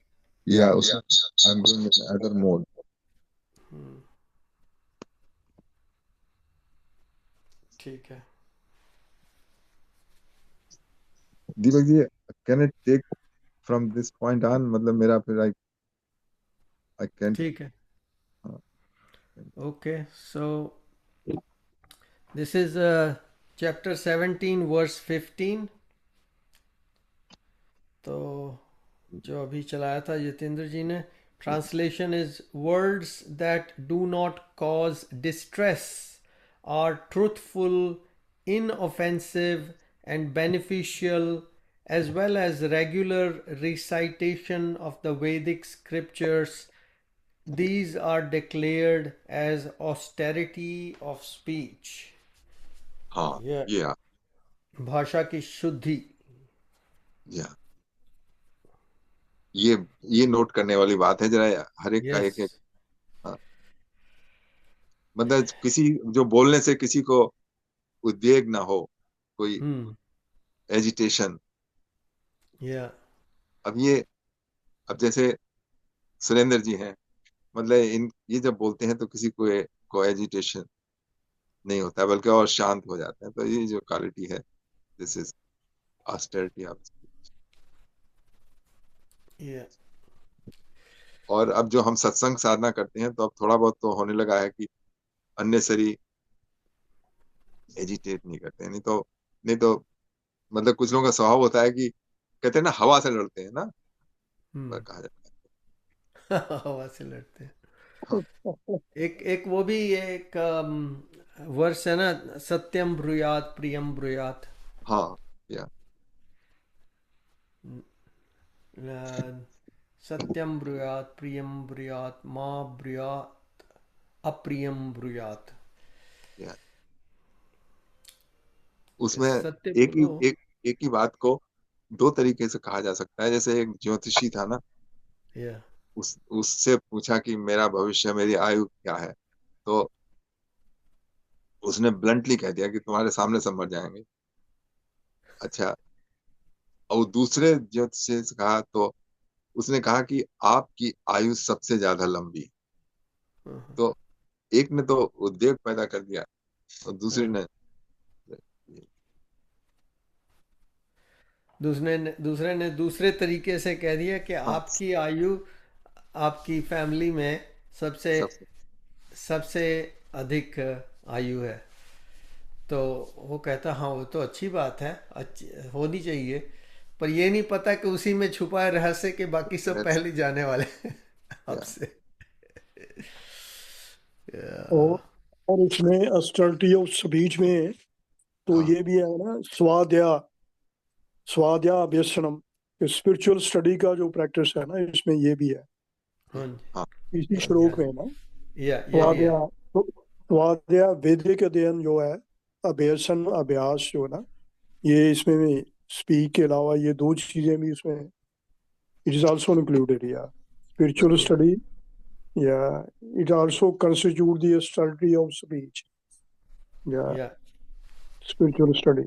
या उसमें I am going in other mode. ठीक है, Deepak ji, can I take from this point on, मतलब मेरा फिर आई आई कैन। ठीक है। Okay, so this is chapter 17 verse 15। तो जो अभी चलाया था जितेंद्र जी ने, translation is words that do not cause distress are truthful, inoffensive and beneficial, as well as regular recitation of the Vedic scriptures. These are declared as austerity of speech. हाँ, Yeah, या भाषा की शुद्धि। या ये ये नोट करने वाली बात है, जरा हर एक का यस। एक एक। हाँ, मतलब किसी जो बोलने से किसी को उद्वेग ना हो, कोई हम्म। एजिटेशन। या अब जैसे सुरेंद्र जी हैं, मतलब ये जब बोलते हैं तो किसी को एजिटेशन नहीं होता है, बल्कि और शांत हो जाते हैं। तो ये जो क्वालिटी है, दिस इज ऑस्टेरिटी ऑफ। या और अब जो हम सत्संग साधना करते हैं, तो अब थोड़ा बहुत तो होने लगा है कि अननेसरी एजिटेट नहीं करते हैं। नहीं तो मतलब कुछ लोगों का स्वभाव होता है कि कहते हैं ना, हवा से लड़ते हैं ना, हम्म। कहा जाता हवा से लड़ते हैं। है। एक एक वो भी एक वर्ष है ना, सत्यम ब्रूयात प्रियम ब्रूयात। हाँ, या सत्यम ब्रूयात प्रियम ब्रूयात माँ ब्रूयात अप्रियम ब्रूयात। या उसमें सत्य एक ही बोलो। एक ही बात को दो तरीके से कहा जा सकता है। जैसे एक ज्योतिषी था ना, या उससे पूछा कि मेरा भविष्य, मेरी आयु क्या है, तो उसने ब्लंटली कह दिया कि तुम्हारे सामने सब मर जाएंगे। अच्छा, और दूसरे ज्योतिषी से कहा तो उसने कहा कि आपकी आयु सबसे ज्यादा लंबी। तो एक ने तो उद्वेग पैदा कर दिया, और दूसरे ने दूसरे ने दूसरे तरीके से कह दिया कि हाँ, आपकी आयु आपकी फैमिली में सबसे सबसे सबसे अधिक आयु है। तो वो कहता हाँ वो तो अच्छी बात है, अच्छी होनी चाहिए, पर ये नहीं पता कि उसी में छुपा है रहस्य कि बाकी सब पहले जाने वाले हैं या आपसे। और और इसमें अस्टर्टी ऑफ स्पीच में तो हाँ, ये भी है ना, स्वाध्या अभ्यसनम, स्पिरिचुअल स्टडी का जो प्रैक्टिस है ना, इसमें ये भी है, हाँ जी। हाँ, इसी या श्लोक में ना। ये भी है। स्वाध्या स्वाध्या वैदिक अध्ययन जो है, अभ्यसन अभ्यास जो है ना, ये इसमें भी स्पीक के अलावा ये दो चीजें भी इसमें, इट इज आल्सो इंक्लूडेड या स्पिरिचुअल बिल्कुल। स्टडी, या it also constitute the study of speech या या spiritual study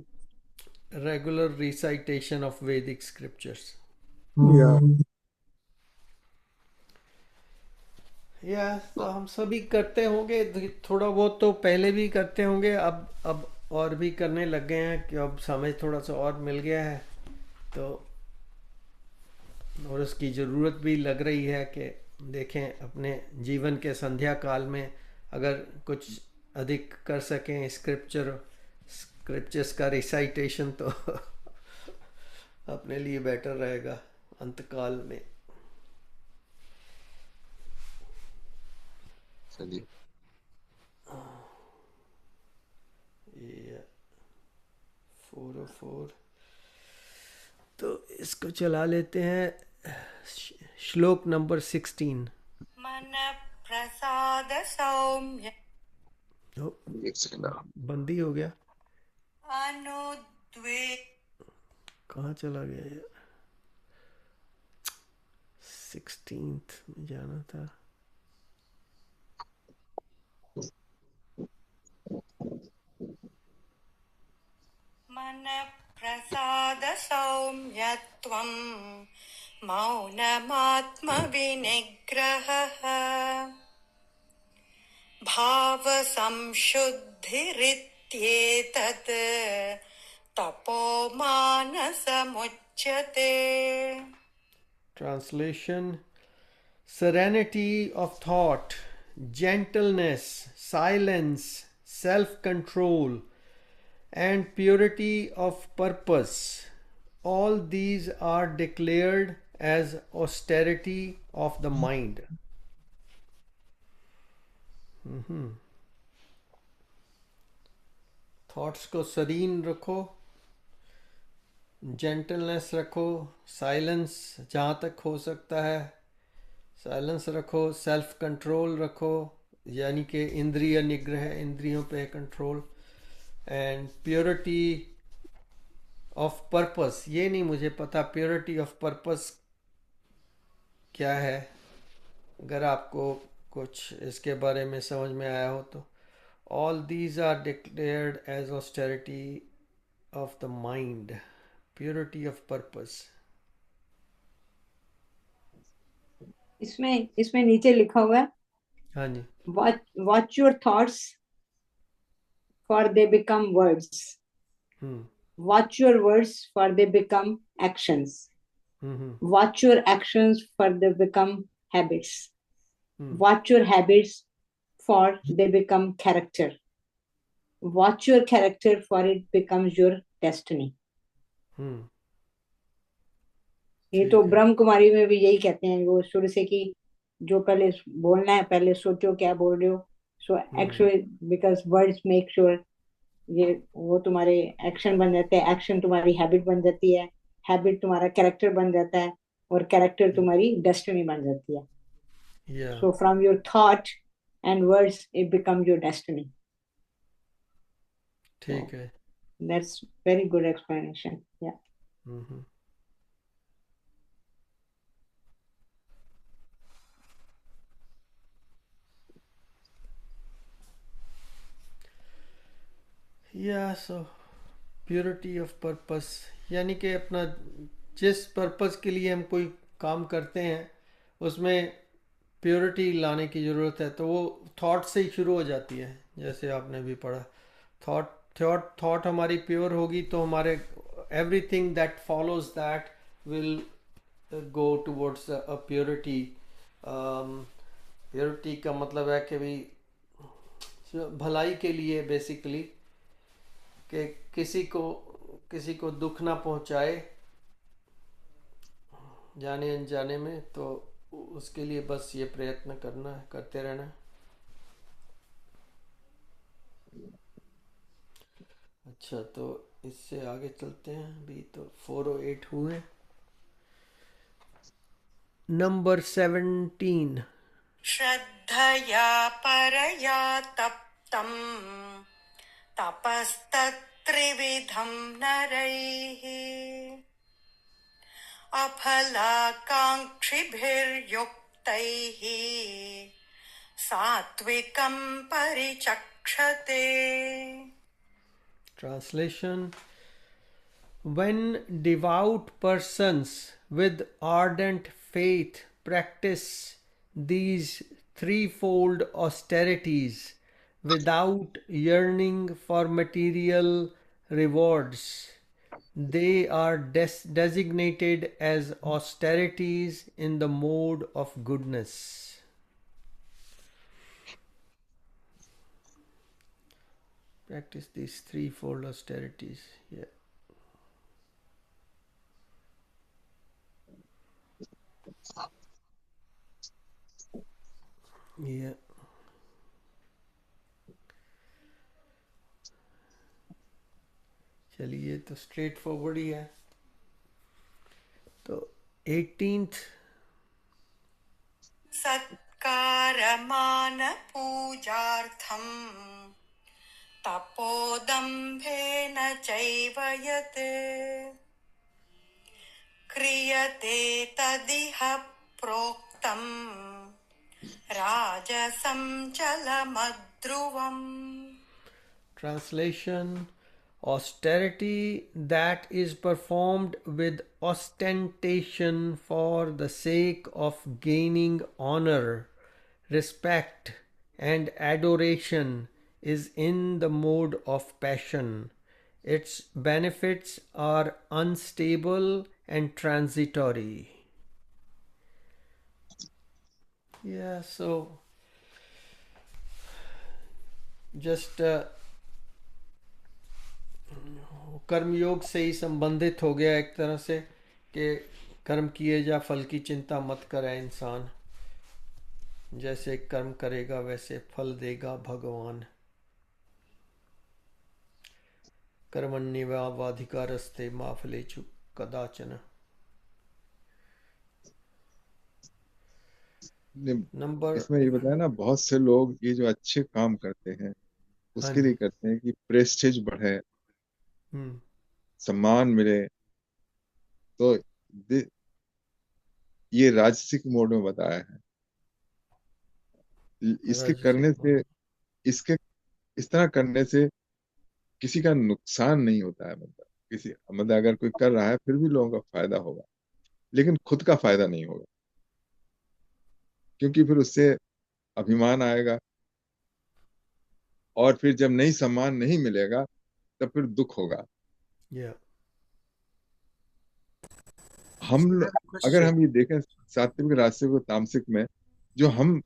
regular recitation of वैदिक स्क्रिप्चर्स। या या तो हम सभी करते होंगे, थोड़ा बहुत तो पहले भी करते होंगे, अब और भी करने लग गए हैं कि अब समय थोड़ा सा और मिल गया है, तो और उसकी ज़रूरत भी लग रही है कि देखें अपने जीवन के संध्या काल में अगर कुछ अधिक कर सकें स्क्रिप्चर्स का रिसाइटेशन, तो अपने लिए बेटर रहेगा अंतकाल में। चलिए, 4। तो इसको चला लेते हैं। श्लोक नंबर 16। मन प्रसाद सौम्य ओ, एक सेकंड। बंदी हो गया। अनुद्वे कहाँ चला गया यार? 16th में जाना था। मन प्रसाद सौम्यत्वं मौनमात्म विनिग्रहः भाव संशुद्धिरित्येतत् तपो मानसमुच्यते। Translation: serenity of thought, gentleness, silence, self control, and purity of purpose. All these are declared as austerity of the mind. Thoughts को serene रखो, जेंटलनेस रखो, साइलेंस जहाँ तक हो सकता है साइलेंस रखो, सेल्फ कंट्रोल रखो यानी कि इंद्रिय निग्रह, इंद्रियों पे control, and purity of purpose. ये नहीं मुझे पता प्योरिटी ऑफ पर्पस क्या है, अगर आपको कुछ इसके बारे में समझ में आया हो तो। All these are declared as austerity of the mind, purity of purpose. इसमें इसमें नीचे लिखा हुआ है, हाँ जी। Watch your thoughts for they become words, watch your words for they become actions, watch your actions for they become habits, watch your habits for they become character, watch your character for it becomes your destiny. ये तो ब्रह्म कुमारी में भी यही कहते हैं वो शुरू से कि जो पहले बोलना है पहले सोचो क्या बोल रहे हो। So actually because words make sure ये वो तुम्हारे एक्शन बन जाते हैं, एक्शन तुम्हारी हैबिट बन जाती है, हैबिट तुम्हारा कैरेक्टर बन जाता है और कैरेक्टर तुम्हारी डेस्टिनी बन जाती है। So from your thought and words it become your destiny. ठीक है, दैट्स वेरी गुड एक्सप्लेनेशन। या सो प्योरिटी ऑफ पर्पस यानी कि अपना जिस पर्पस के लिए हम कोई काम करते हैं उसमें प्योरिटी लाने की ज़रूरत है, तो वो थॉट से ही शुरू हो जाती है। जैसे आपने भी पढ़ा, थॉट हमारी प्योर होगी तो हमारे everything that follows that will go towards a purity. Purity का मतलब है कि भाई भलाई के लिए बेसिकली, कि किसी को दुख ना पहुंचाए जाने अनजाने में, तो उसके लिए बस ये प्रयत्न करना है, करते रहना है। अच्छा, तो इससे आगे चलते हैं। अभी तो 408 हुए। नंबर 17। श्रद्धया परया तप्तम् तपस्तत्त्रिविधं नरैः अफलाकाङ्क्षिभिर्युक्तैः सात्विकं परिचक्षते। Translation: when devout persons with ardent faith practice these threefold austerities without yearning for material rewards, they are designated as austerities in the mode of goodness. Practice these threefold austerities. Yeah. Yeah. चलिए तो straight forward ही है। तो 18th सत्कारमानपूजार्थम् तपोदम्भेन चैव यत् क्रियते तदिह प्रोक्तम् राजसं चलमध्रुवम्। translation: austerity that is performed with ostentation for the sake of gaining honor, respect, and adoration is in the mode of passion. Its benefits are unstable and transitory. Yeah, so just कर्मयोग से ही संबंधित हो गया एक तरह से कि कर्म किए जा फल की चिंता मत करे इंसान, जैसे कर्म करेगा वैसे फल देगा भगवान। कर्मण्येवाधिकारस्ते मा फलेषु कदाचन। नंबर इसमें ये बताया ना, बहुत से लोग ये जो अच्छे काम करते हैं हाँ उसके लिए जी। करते हैं कि प्रेस्टीज बढ़े, हम्म। सम्मान मिले। तो ये राजसिक मोड में बताया है। इसके राजसिक करने मोड। से, इसके इस तरह करने से किसी का नुकसान नहीं होता है। मतलब किसी, मतलब अगर कोई कर रहा है फिर भी लोगों का फायदा होगा, लेकिन खुद का फायदा नहीं होगा, क्योंकि फिर उससे अभिमान आएगा, और फिर जब नहीं सम्मान नहीं मिलेगा तब फिर दुख होगा। या हम I ल- have a अगर question. हम ये देखें सात्विक राजसिक और तामसिक में, जो हम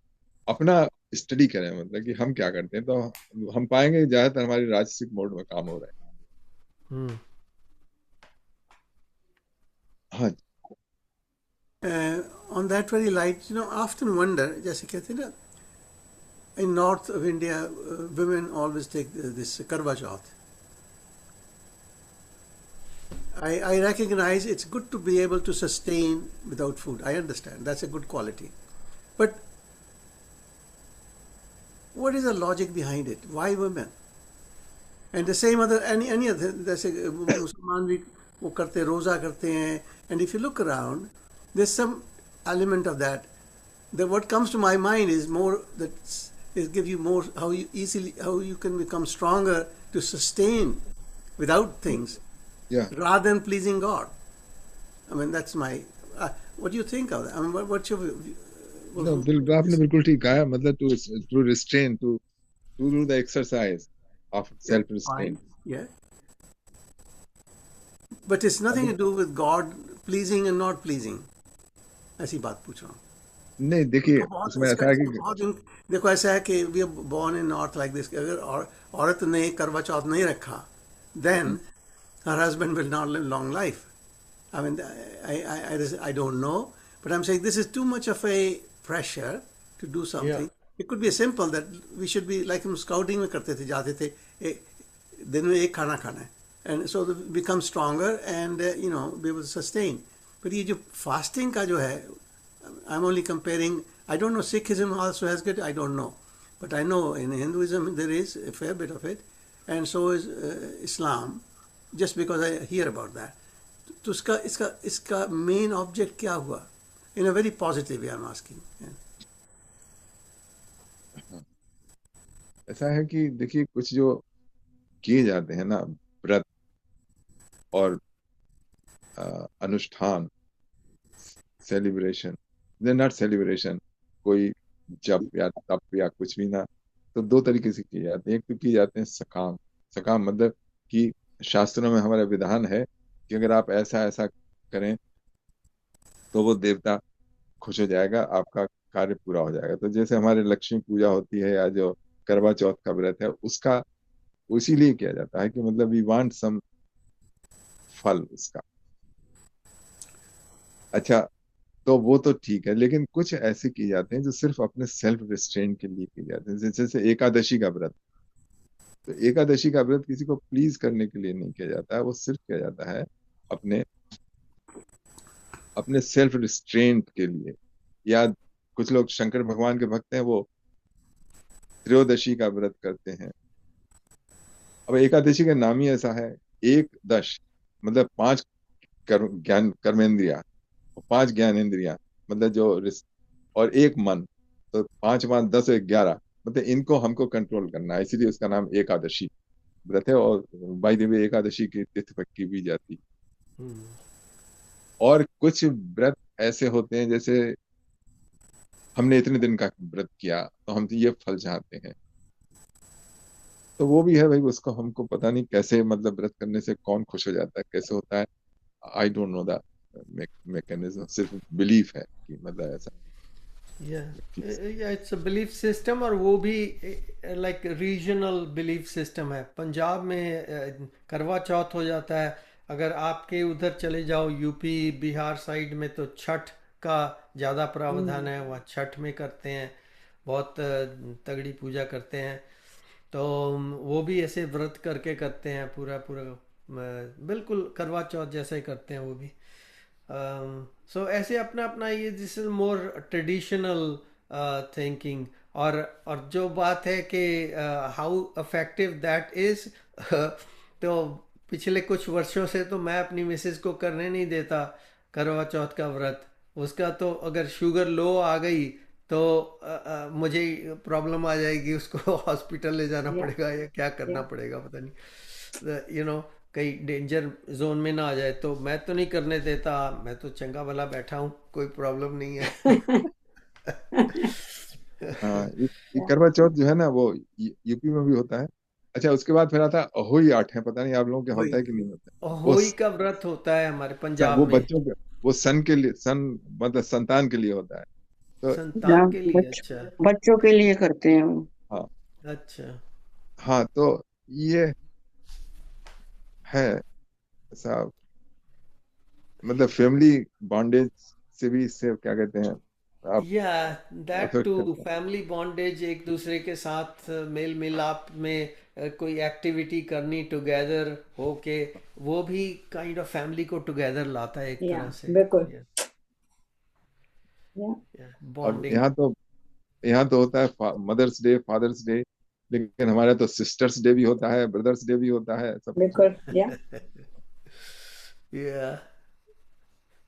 अपना स्टडी करें, मतलब कि हम क्या करते हैं, तो हम पाएंगे कि ज्यादातर हमारी राजसिक मोड में काम हो रहा हम्म। है। हाँ। On that very light, often wonder, जैसे कहते हैं ना, in north of India, women always take this Karwa Chauth. I recognize it's good to be able to sustain without food. I understand. That's a good quality. But what is the logic behind it? Why women? And the same other, any other, जैसे मुसलमान भी वो करते हैं, रोज़ा करते हैं. And if you look around, there's some element of that. What comes to my mind is more that it gives you more how you can become stronger to sustain without things या rather than pleasing God. I mean, that's my. What do you think of that? I mean, what's your no, आपने बिल्कुल ठीक कहा। मतलब to to restrain, to to do the exercise of yeah, self restrain. fine, yeah, but it's nothing to do with God pleasing and not pleasing. ऐसी बात पूछ रहा हूँ. नहीं, देखिए इसको बहुत उसमें इसका ऐसा है इसको कि बहुत देखो, ऐसा है कि we are born in north like this. अगर औरत ने करवा चौथ नहीं रखा, then her husband will not live long life. I mean, I don't know, but I'm saying this is too much of a pressure to do या something. It could be simple that we should be like हम scouting में करते थे, जाते थे, दिन में एक खाना खाना है, and so become stronger and be able to sustain. But ये जो fasting का जो है, I'm only comparing. I don't know, Sikhism also has good. I don't know, but I know in Hinduism there is a fair bit of it, and so is Islam. Just because I hear about that, तो इसका main object क्या हुआ? In a very positive way I am asking. ऐसा है कि देखिए कुछ जो किए जाते हैं ना, व्रत और अनुष्ठान, सेलिब्रेशन, दे नॉट सेलिब्रेशन, कोई जप या तप या कुछ भी ना, तो दो तरीके से किए जाते हैं। एक तो किए जाते हैं सकाम। सकाम मतलब कि शास्त्रों में हमारा विधान है कि अगर आप ऐसा ऐसा करें तो वो देवता खुश हो जाएगा, आपका कार्य पूरा हो जाएगा। तो जैसे हमारे लक्ष्मी पूजा होती है या जो करवा चौथ का व्रत है, उसका इसीलिए किया जाता है कि मतलब वी वांट सम फल उसका। अच्छा, तो वो तो ठीक है, लेकिन कुछ ऐसे किए जाते हैं जो सिर्फ अपने सेल्फ रिस्ट्रेन के लिए किए जाते हैं, जैसे एकादशी का व्रत। तो एकादशी का व्रत किसी को प्लीज करने के लिए नहीं किया जाता है, वो सिर्फ किया जाता है अपने अपने सेल्फ रिस्ट्रेंट के लिए। या कुछ लोग शंकर भगवान के भक्त हैं, वो त्रयोदशी का व्रत करते हैं। अब एकादशी का नाम ही ऐसा है, एक दश मतलब पांच कर्मेंद्रिया, और पांच ज्ञानेंद्रिया, मतलब और एक मन, तो पांच पांच 10 और 11, मतलब इनको हमको कंट्रोल करना है, इसीलिए उसका नाम एकादशी व्रत है। और बाई द वे एकादशी की तिथि पक्की भी जाती है। और कुछ व्रत ऐसे होते हैं, जैसे हमने इतने दिन का व्रत किया तो हम ये फल चाहते हैं, तो वो भी है भाई, उसको हमको पता नहीं कैसे, मतलब व्रत करने से कौन खुश हो जाता है, कैसे होता है, आई डोंट नो द मैकेनिज्म, सिर्फ बिलीफ है कि मतलब ऐसा या कि या इट्स अ बिलीफ सिस्टम, और वो भी लाइक रीजनल बिलीफ सिस्टम है। पंजाब में करवा चौथ हो जाता है। अगर आपके उधर चले जाओ यूपी बिहार साइड में, तो छठ का ज़्यादा प्रावधान है, वहाँ छठ में करते हैं, बहुत तगड़ी पूजा करते हैं। तो वो भी ऐसे व्रत करके करते हैं, पूरा पूरा बिल्कुल करवा चौथ जैसा ही करते हैं वो भी। सो ऐसे अपना अपना ये, this is more traditional thinking. और जो बात है कि हाउ इफेक्टिव दैट इज, तो पिछले कुछ वर्षों से तो मैं अपनी मिसेस को करने नहीं देता करवा चौथ का व्रत। उसका तो अगर शुगर लो आ गई तो मुझे प्रॉब्लम आ जाएगी, उसको हॉस्पिटल ले जाना या पड़ेगा या क्या करना या पड़ेगा पता नहीं, कहीं डेंजर जोन में ना आ जाए। तो मैं तो नहीं करने देता, मैं तो चंगा भला बैठा हूँ, कोई प्रॉब्लम नहीं है। हाँ, ये करवा चौथ जो है ना, वो यूपी में भी होता है। अच्छा, उसके बाद फिर आता है अहोई आठ है, पता नहीं आप लोगों के वही होता है कि नहीं होता है। वो होई का व्रत होता है हमारे पंजाब वो में। बच्चों के, वो सन के लिए, सन मतलब संतान के लिए होता है। तो संतान हाँ, के लिए, अच्छा। बच्चों के लिए करते हैं वो। हाँ, अच्छा। हाँ, तो ये है ऐसा, मतलब फैमिली बॉन्डेज से भी इससे क्या कहते हैं, आप या दैट अफेक्ट टू, करता है। फैमिली बॉन्डेज, एक दूसरे के साथ मेल मिलाप में कोई एक्टिविटी करनी टुगेदर होके, वो भी काइंड ऑफ फैमिली को टुगेदर लाता है एक तरह से। बिल्कुल। या अब बॉन्डिंग। यहाँ तो होता है मदर्स डे, फादर्स डे, लेकिन हमारे तो सिस्टर्स डे भी होता है, ब्रदर्स डे भी होता है, सब कुछ बिल्कुल। होता या या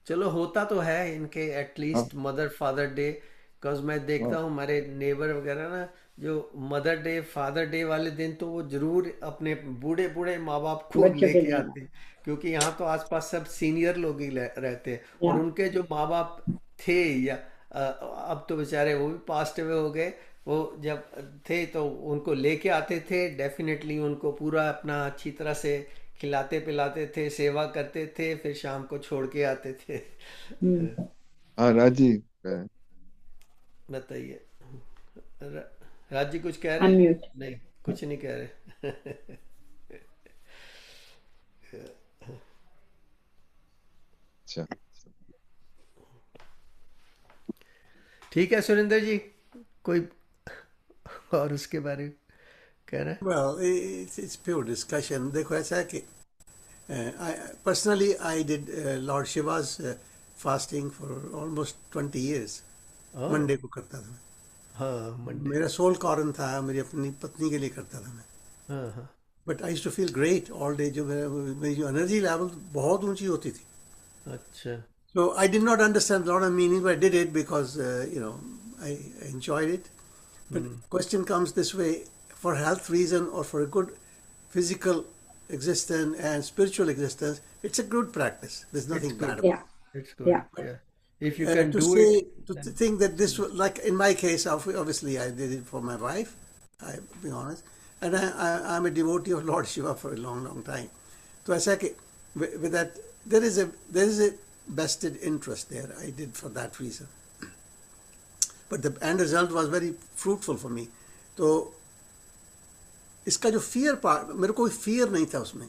चलो, होता तो है इनके है। हाँ, at least mother father day. Because मैं देखता हाँ, हूँ हमारे नेबर वगैरह ना, जो मदर डे फादर डे वाले दिन तो वो जरूर अपने बूढ़े बूढ़े माँ बाप को बच्चों के लेके लिए। आते हैं। क्योंकि यहाँ तो आसपास सब सीनियर लोग ही रहते हैं, या और उनके जो माँ बाप थे, या अब तो बेचारे वो भी पास्ट अवे हो गए, वो जब थे तो उनको लेके आते थे, डेफिनेटली उनको पूरा अपना अच्छी तरह से खिलाते पिलाते थे, सेवा करते थे, फिर शाम को छोड़ के आते थे। हाँ, राजी बताइए। राज जी कुछ कह रहे हैं? अनम्यूट। नहीं, कुछ नहीं कह रहे। अच्छा। ठीक है सुरेंद्र जी, कोई और उसके बारे में कह रहे हैं? Well, it's pure discussion. देखो ऐसा है कि personally I did Lord Shiva's fasting for almost 20 years. हाँ। मंडे को करता था हाँ, मंडे। मेरा सोल कॉरन था, मेरी अपनी पत्नी के लिए करता था मैं। हाँ हाँ। But I too feel great all day, जो मेरी जो एनर्जी लेवल बहुत ऊंची होती थी। अच्छा। So I did not understand a lot of meaning, but I did it because I enjoyed it. But question comes this way: for health reason or for a good physical existence and spiritual existence, it's a good practice. There's It's nothing bad good. about या it. It's good. या Yeah. If you can To do say, it, to then think that this was like in my case, obviously I did it for my wife. I'll be honest, and I'm a devotee of Lord Shiva for a long, long time. So I say, with that, there is a vested interest there. I did for that reason, but the end result was very fruitful for me. तो इसका जो fear part, मेरे को कोई fear नहीं था उसमें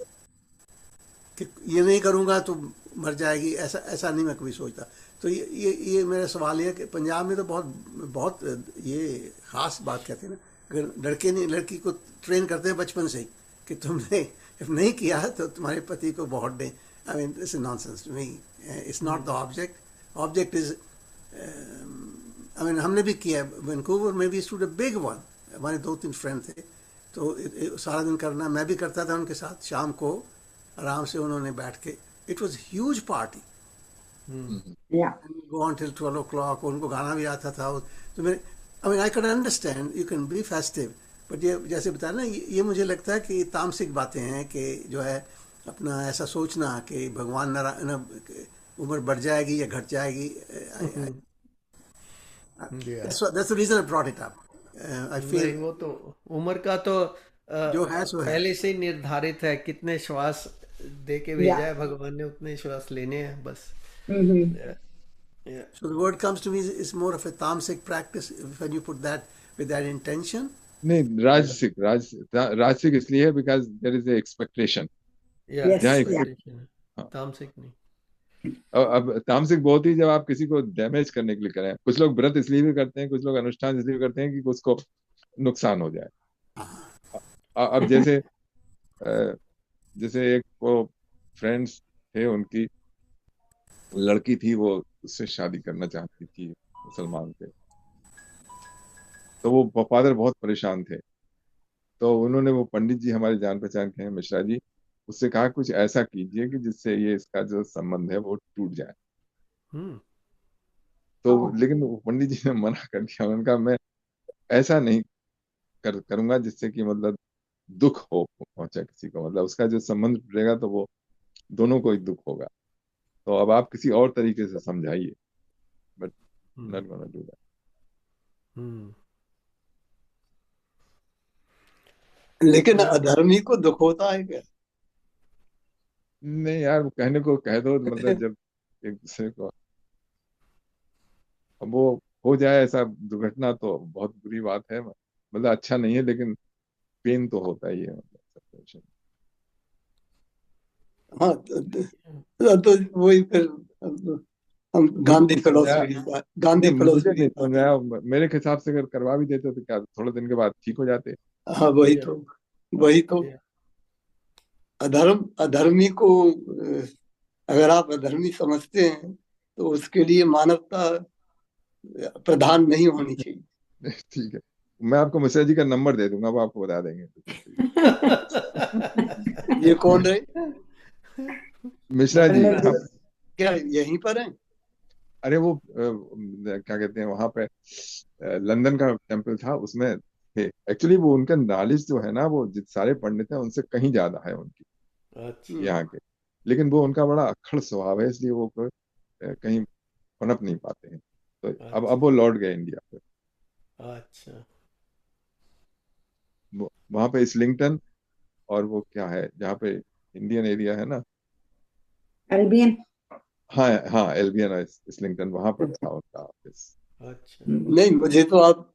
कि ये नहीं करूँगा तो मर जाएगी, ऐसा ऐसा नहीं मैं कभी सोचता। तो ये मेरा सवाल है कि पंजाब में तो बहुत बहुत ये खास बात कहते हैं ना, अगर लड़के नहीं, लड़की को ट्रेन करते हैं बचपन से ही कि तुमने नहीं किया तो तुम्हारे पति को बहुत डे, I mean this is nonsense to me. It's not the object, object is, I mean हमने भी किया वैंकूवर में भी, स्टूड अ बिग वन, हमारे 2-3 फ्रेंड थे तो सारा दिन करना, मैं भी करता था उनके साथ, शाम को आराम से उन्होंने बैठ के, it was huge party, Yeah. go on till 12 o'clock, उनको गाना भी आता था। तो मैं, I mean I can understand you can be festive, but ये जैसे बताया ना, ये मुझे लगता है कि तामसिक बातें हैं कि जो है अपना ऐसा सोचना कि भगवान उम्र बढ़ जाएगी या घट जाएगी। Yeah. That's the reason I brought it up. I नहीं, feel वो तो उम्र का तो जो है सो है। पहले से ही निर्धारित है, कितने श्वास दे के भेजा Yeah. है भगवान ने, उतने श्वास लेने हैं बस। Mm-hmm. Yeah. So the word comes to me is more of a tamasic practice when you put that with that intention. नहीं, राजसिक इसलिए है because there is a expectation. Yeah, Yes, जहाँ yeah. expectation है, हाँ, तामसिक नहीं। अब तामसिक बहुत ही जब आप किसी को डैमेज करने के लिए करें। कुछ लोग व्रत इसलिए भी करते हैं, कुछ लोग अनुष्ठान इसलिए करते हैं कि उसको नुकसान हो जाए। अब जैसे जैसे एक वो फ्रेंड्स थे, उनकी लड़की थी, वो उससे शादी करना चाहती थी, मुसलमान थे, तो वो फादर बहुत परेशान थे। तो उन्होंने, वो पंडित जी हमारे जान पहचान के हैं, मिश्रा जी, उससे कहा कुछ ऐसा कीजिए कि जिससे ये इसका जो संबंध है वो टूट जाए। हम्म। तो लेकिन वो पंडित जी ने मना कर दिया। उन्होंने कहा मैं ऐसा नहीं करूंगा जिससे कि मतलब दुख हो पहुंचा किसी को, मतलब उसका जो संबंध टूटेगा तो वो दोनों को ही दुख होगा। तो अब आप किसी और तरीके से समझाइए, but not gonna do that. Hmm. लेकिन अधर्मी को दुख होता है क्या? नहीं यार, कहने को कह दो, मतलब जब एक दूसरे को, अब वो हो जाए ऐसा दुर्घटना तो बहुत बुरी बात है, मतलब अच्छा नहीं है, लेकिन पेन तो होता ही है, मतलब separation। हाँ, तो वही फिर हम गांधी मुझे फिलोसफी गांधी नहीं, मुझे फिलोसफी नहीं समझ में आया। मेरे हिसाब से अगर करवा भी देते तो क्या थोड़े दिन के बाद ठीक हो जाते? हाँ, वही तो अधर्मी को अगर आप अधर्मी समझते हैं तो उसके लिए मानवता प्रधान नहीं होनी चाहिए। ठीक है, मैं आपको मिश्रा जी का नंबर दे दूंगा, वो आपको बता देंगे। ये कौन रहे? मिश्रा जी पंडित जी। हम, क्या यहीं पर है? अरे वो क्या कहते हैं वहां पे, लंदन का टेम्पल था, उसमें थे। एक्चुअली वो उनका नॉलेज जो है ना, वो जित सारे पंडित हैं उनसे कहीं ज्यादा है उनकी, अच्छा। यहाँ के। लेकिन वो उनका बड़ा अक्खड़ स्वभाव है, इसलिए वो कहीं पनप नहीं पाते हैं। तो अब वो लौट गए इंडिया पे। अच्छा। वहां पे इस्लिंगटन, और वो क्या है जहाँ पे इंडियन एरिया है ना, अल्बियन। हाँ हाँ, एल्बियन और इस्लिंगटन, वहां पर था उनका ऑफिस। अच्छा। नहीं, मुझे तो आप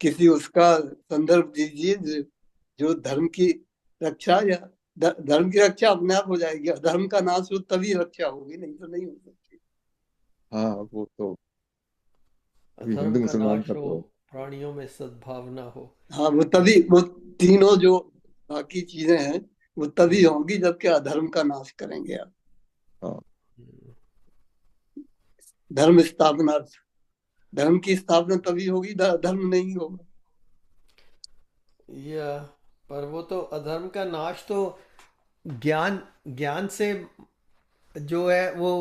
किसी उसका संदर्भ दीजिए जो धर्म की रक्षा, या धर्म की रक्षा अपने आप हो जाएगी, धर्म का नाश हो तभी रक्षा होगी, नहीं तो नहीं हो सकती। हाँ, वो तो अभी अधर्म हिंदू का मुसलमान नाश का हो, तो, प्राणियों में सद्भावना हो। हाँ, वो तभी, वो तीनों जो बाकी चीजें हैं वो तभी होंगी जबकि अधर्म का नाश करेंगे आप। हाँ, धर्म स्थापना, धर्म की स्थापना तभी होगी, धर्म नहीं होगा। या पर वो तो अधर्म का नाश तो ज्ञान ज्ञान से जो है वो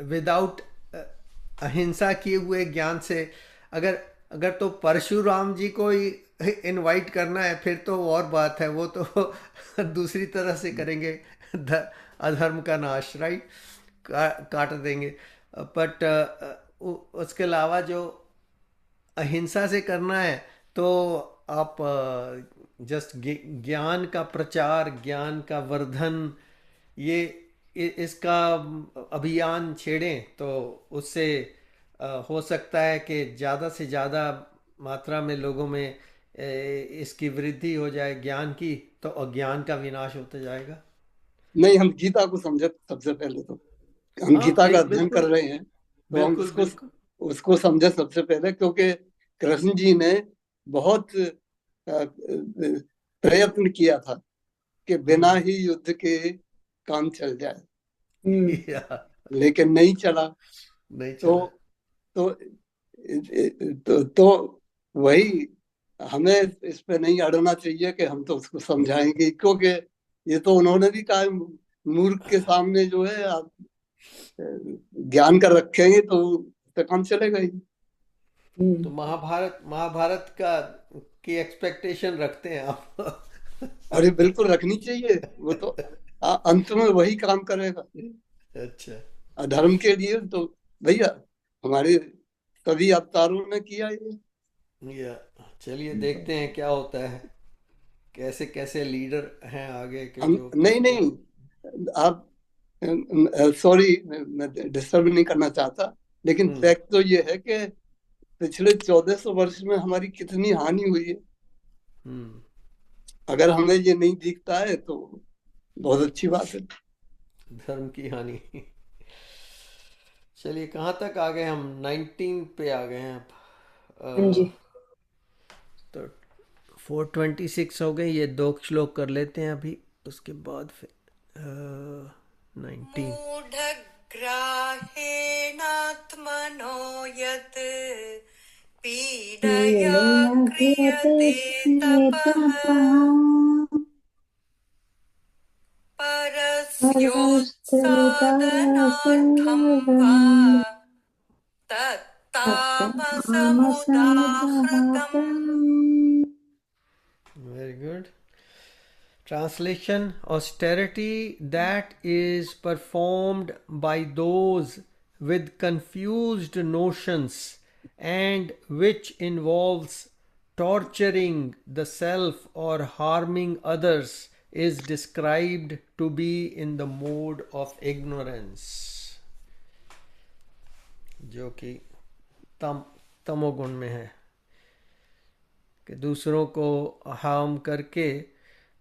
विदाउट अहिंसा किए हुए ज्ञान से, अगर अगर तो परशुराम जी को ही इनवाइट करना है फिर तो और बात है, वो तो दूसरी तरह से करेंगे अधर्म का नाश, राइट, काट देंगे। बट उसके अलावा जो अहिंसा से करना है तो आप जस्ट ज्ञान का प्रचार, ज्ञान का वर्धन, ये इसका अभियान छेड़ें तो उससे हो सकता है कि ज़्यादा से ज़्यादा मात्रा में लोगों में इसकी वृद्धि हो जाए ज्ञान की, तो अज्ञान का विनाश होता जाएगा। नहीं, हम गीता को समझे सबसे पहले, तो हम हाँ गीता का अध्ययन कर बिल्कुल रहे हैं तो हम बिल्कुल बिल्कुल। उसको समझे सबसे पहले, क्योंकि कृष्ण जी ने बहुत प्रयत्न किया था कि बिना ही युद्ध के काम चल जाए, या लेकिन नहीं चला। नहीं तो चला। तो तो वही हमें इस पे नहीं अड़ना चाहिए कि हम तो उसको समझाएंगे, क्योंकि ये तो उन्होंने भी कहा, मूर्ख के सामने जो है आप ज्ञान का रखेंगे तो उससे काम चलेगा ही। तो महाभारत महाभारत का की एक्सपेक्टेशन रखते हैं आप? अरे बिल्कुल रखनी चाहिए, वो तो अंत में वही काम करेगा अच्छा। अधर्म के लिए। तो भैया हमारे सभी अवतारों ने किया ये। या चलिए देखते हैं क्या होता है, कैसे कैसे लीडर हैं आगे के जो नहीं करते हैं। नहीं, आप सॉरी, मैं डिस्टर्ब नहीं करना चाहता, लेकिन हम्म। फैक्ट तो ये है कि पिछले 1400 वर्ष में हमारी कितनी हानि हुई है। हम्म। अगर हमें ये नहीं दिखता है तो बहुत अच्छी बात है। धर्म की हानि। चलिए कहाँ तक आ गए हम? 19 पे आ गए हैं हाँ जी। अब। तो 426 हो गए, ये 2 श्लोक कर लेते हैं अभी, उसके बाद फिर 19। मूढग्राहेणात्मनो यत् पीडया पीडया क्रियते क्रियते तपः तपः परस्योत्सादनार्थं वा परस्त्रोतासर्वम् तत्तामसमुदाहृतम्। तत्तामसमुदाहृतम्। Very good. Translation: austerity that is performed by those with confused notions and which involves torturing the self or harming others is described to be in the mode of ignorance, जो कि तम तमोगुण में है, कि दूसरों को हार्म करके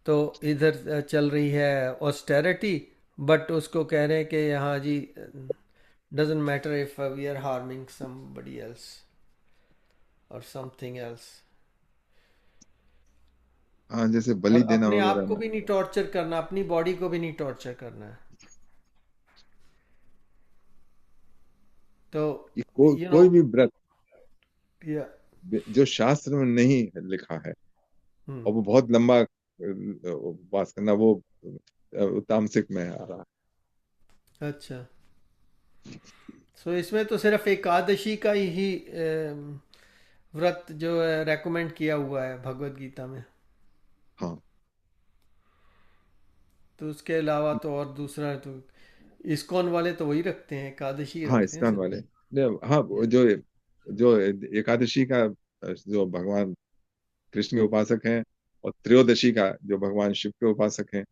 तो इधर चल रही है ऑस्टेरिटी, बट उसको कह रहे हैं कि यहाँ जी doesn't matter if we are harming somebody else और समथिंग एल्स। हाँ, जैसे और बलि देना अपने आप वगैरह को में। भी नहीं टॉर्चर करना, अपनी बॉडी को भी नहीं टॉर्चर करना है। तो ये यू नो कोई भी व्रत या जो शास्त्र में नहीं लिखा है और वो बहुत लंबा उपवास करना, वो तामसिक में आ रहा अच्छा। सो इसमें तो सिर्फ एकादशी का ही व्रत जो है रेकमेंड किया हुआ है भगवत गीता में। है। हाँ तो उसके अलावा तो और दूसरा है तो इस्कॉन वाले तो वही रखते हैं, एकादशी हाँ, रखते हैं इस्कॉन सिर्फ। वाले हाँ, वो जो जो एकादशी का जो भगवान कृष्ण के उपासक हैं, और त्रयोदशी का जो भगवान शिव के उपासक हैं,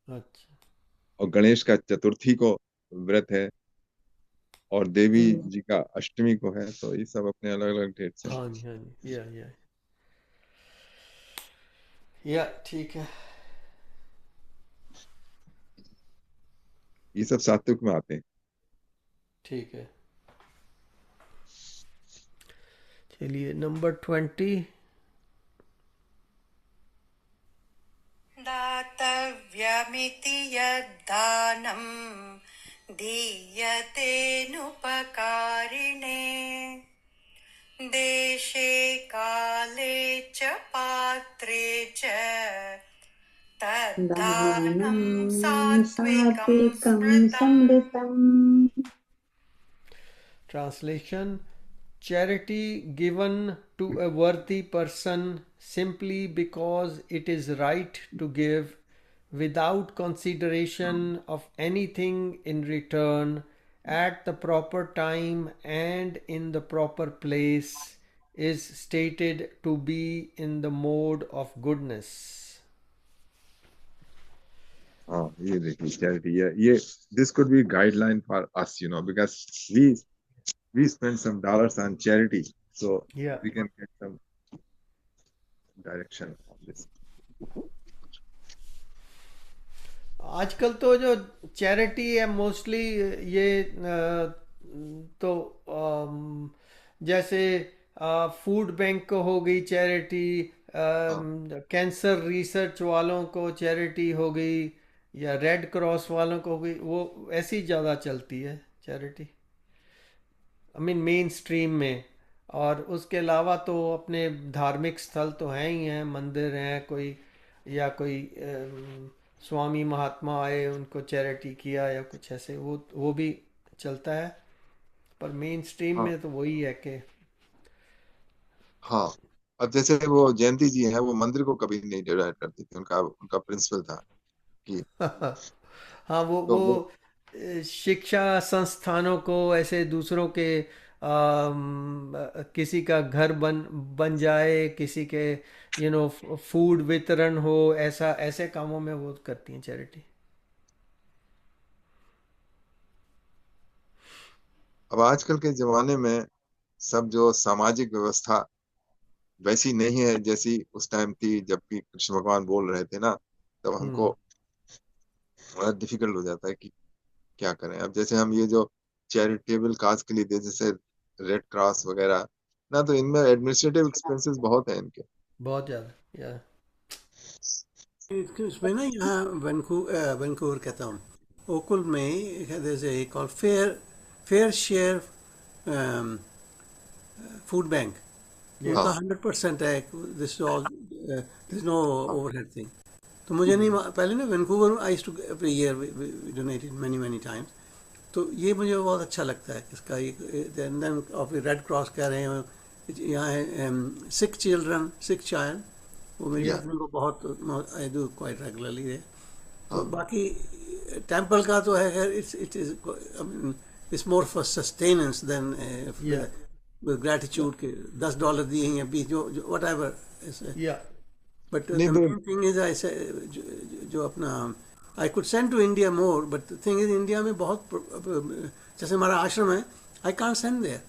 अच्छा। और गणेश का चतुर्थी को व्रत है, और देवी जी का अष्टमी को है। तो ये सब अपने अलग अलग डेट से। हाँ जी हाँ जी, या ठीक है। ये सब सात्विक में आते हैं। ठीक है। चलिए नंबर 20। दातव्यमिति यद्दानं दीयतेनुपकारिणे देशे काले च पात्रे च तद्दानं दानं सात्विकं सात्विकं स्मृतम्। समृतम्। Translation: charity given to a worthy person simply because it is right to give, without consideration of anything in return, at the proper time and in the proper place, is stated to be in the mode of goodness. हाँ, ये देखिए charity, ये this could be guideline for us, because we spend some dollars on charity, so Yeah. we can get some direction on this. आजकल तो जो charity है mostly ये तो जैसे फूड बैंक को हो गई चैरिटी, हाँ कैंसर रिसर्च वालों को चैरिटी हो गई, या रेड क्रॉस वालों को हो गई, वो ऐसी ज़्यादा चलती है charity, I mean main stream में। और उसके अलावा तो अपने धार्मिक स्थल तो हैं ही हैं, मंदिर हैं कोई, या कोई स्वामी महात्मा आए उनको चैरिटी किया या कुछ ऐसे, वो भी चलता है। पर मेन स्ट्रीम हाँ में तो वही है कि हाँ। अब जैसे वो जयंती जी हैं, वो मंदिर को कभी नहीं डिवाइड करती थी, उनका उनका प्रिंसिपल था कि हाँ, तो वो शिक्षा संस्थानों को ऐसे दूसरों के किसी का घर बन बन जाए, किसी के फूड वितरण हो, ऐसा ऐसे कामों में वो करती हैं चैरिटी। अब आजकल के जमाने में सब जो सामाजिक व्यवस्था वैसी नहीं है जैसी उस टाइम थी, जबकि कृष्ण भगवान बोल रहे थे ना, तब हम्म। हमको बड़ा डिफिकल्ट हो जाता है कि क्या करें। अब जैसे हम ये जो चैरिटेबल काज के लिए दे, जैसे रेड क्रॉस वगैरह ना, तो इनमें एडमिनिस्ट्रेटिव एक्सपेंसेस बहुत है इनके। बहुत ज़्यादा, या इसमें ना यहाँ वैंकूवर कहता हूँ, ओकुल में जैसे call fair fair share food bank, तो या उनका हाँ 100% है, this all this no overhead thing. तो मुझे नहीं पहले ना Vancouver I to every year donated many many times, तो ये मुझे बहुत अच्छा लगता है इसका। देन ऑफ रेड क्रॉस कह रहे हैं, यहाँ है सिक चिल्ड्रन सिक चाइल्ड, वो मेरी या पत्नी को बहुत आई डू क्वाइट रेगुलरली है। तो हाँ बाकी टेंपल का तो है खैर, it is it's more for sustenance then या ग्रेटिट्यूड के $10 दिए हैं या 20 जो वट एवर। या बट द नहीं तो main thing is I say जो अपना I could send to India more, but the thing is India में बहुत जैसे हमारा आश्रम है, I can't send there.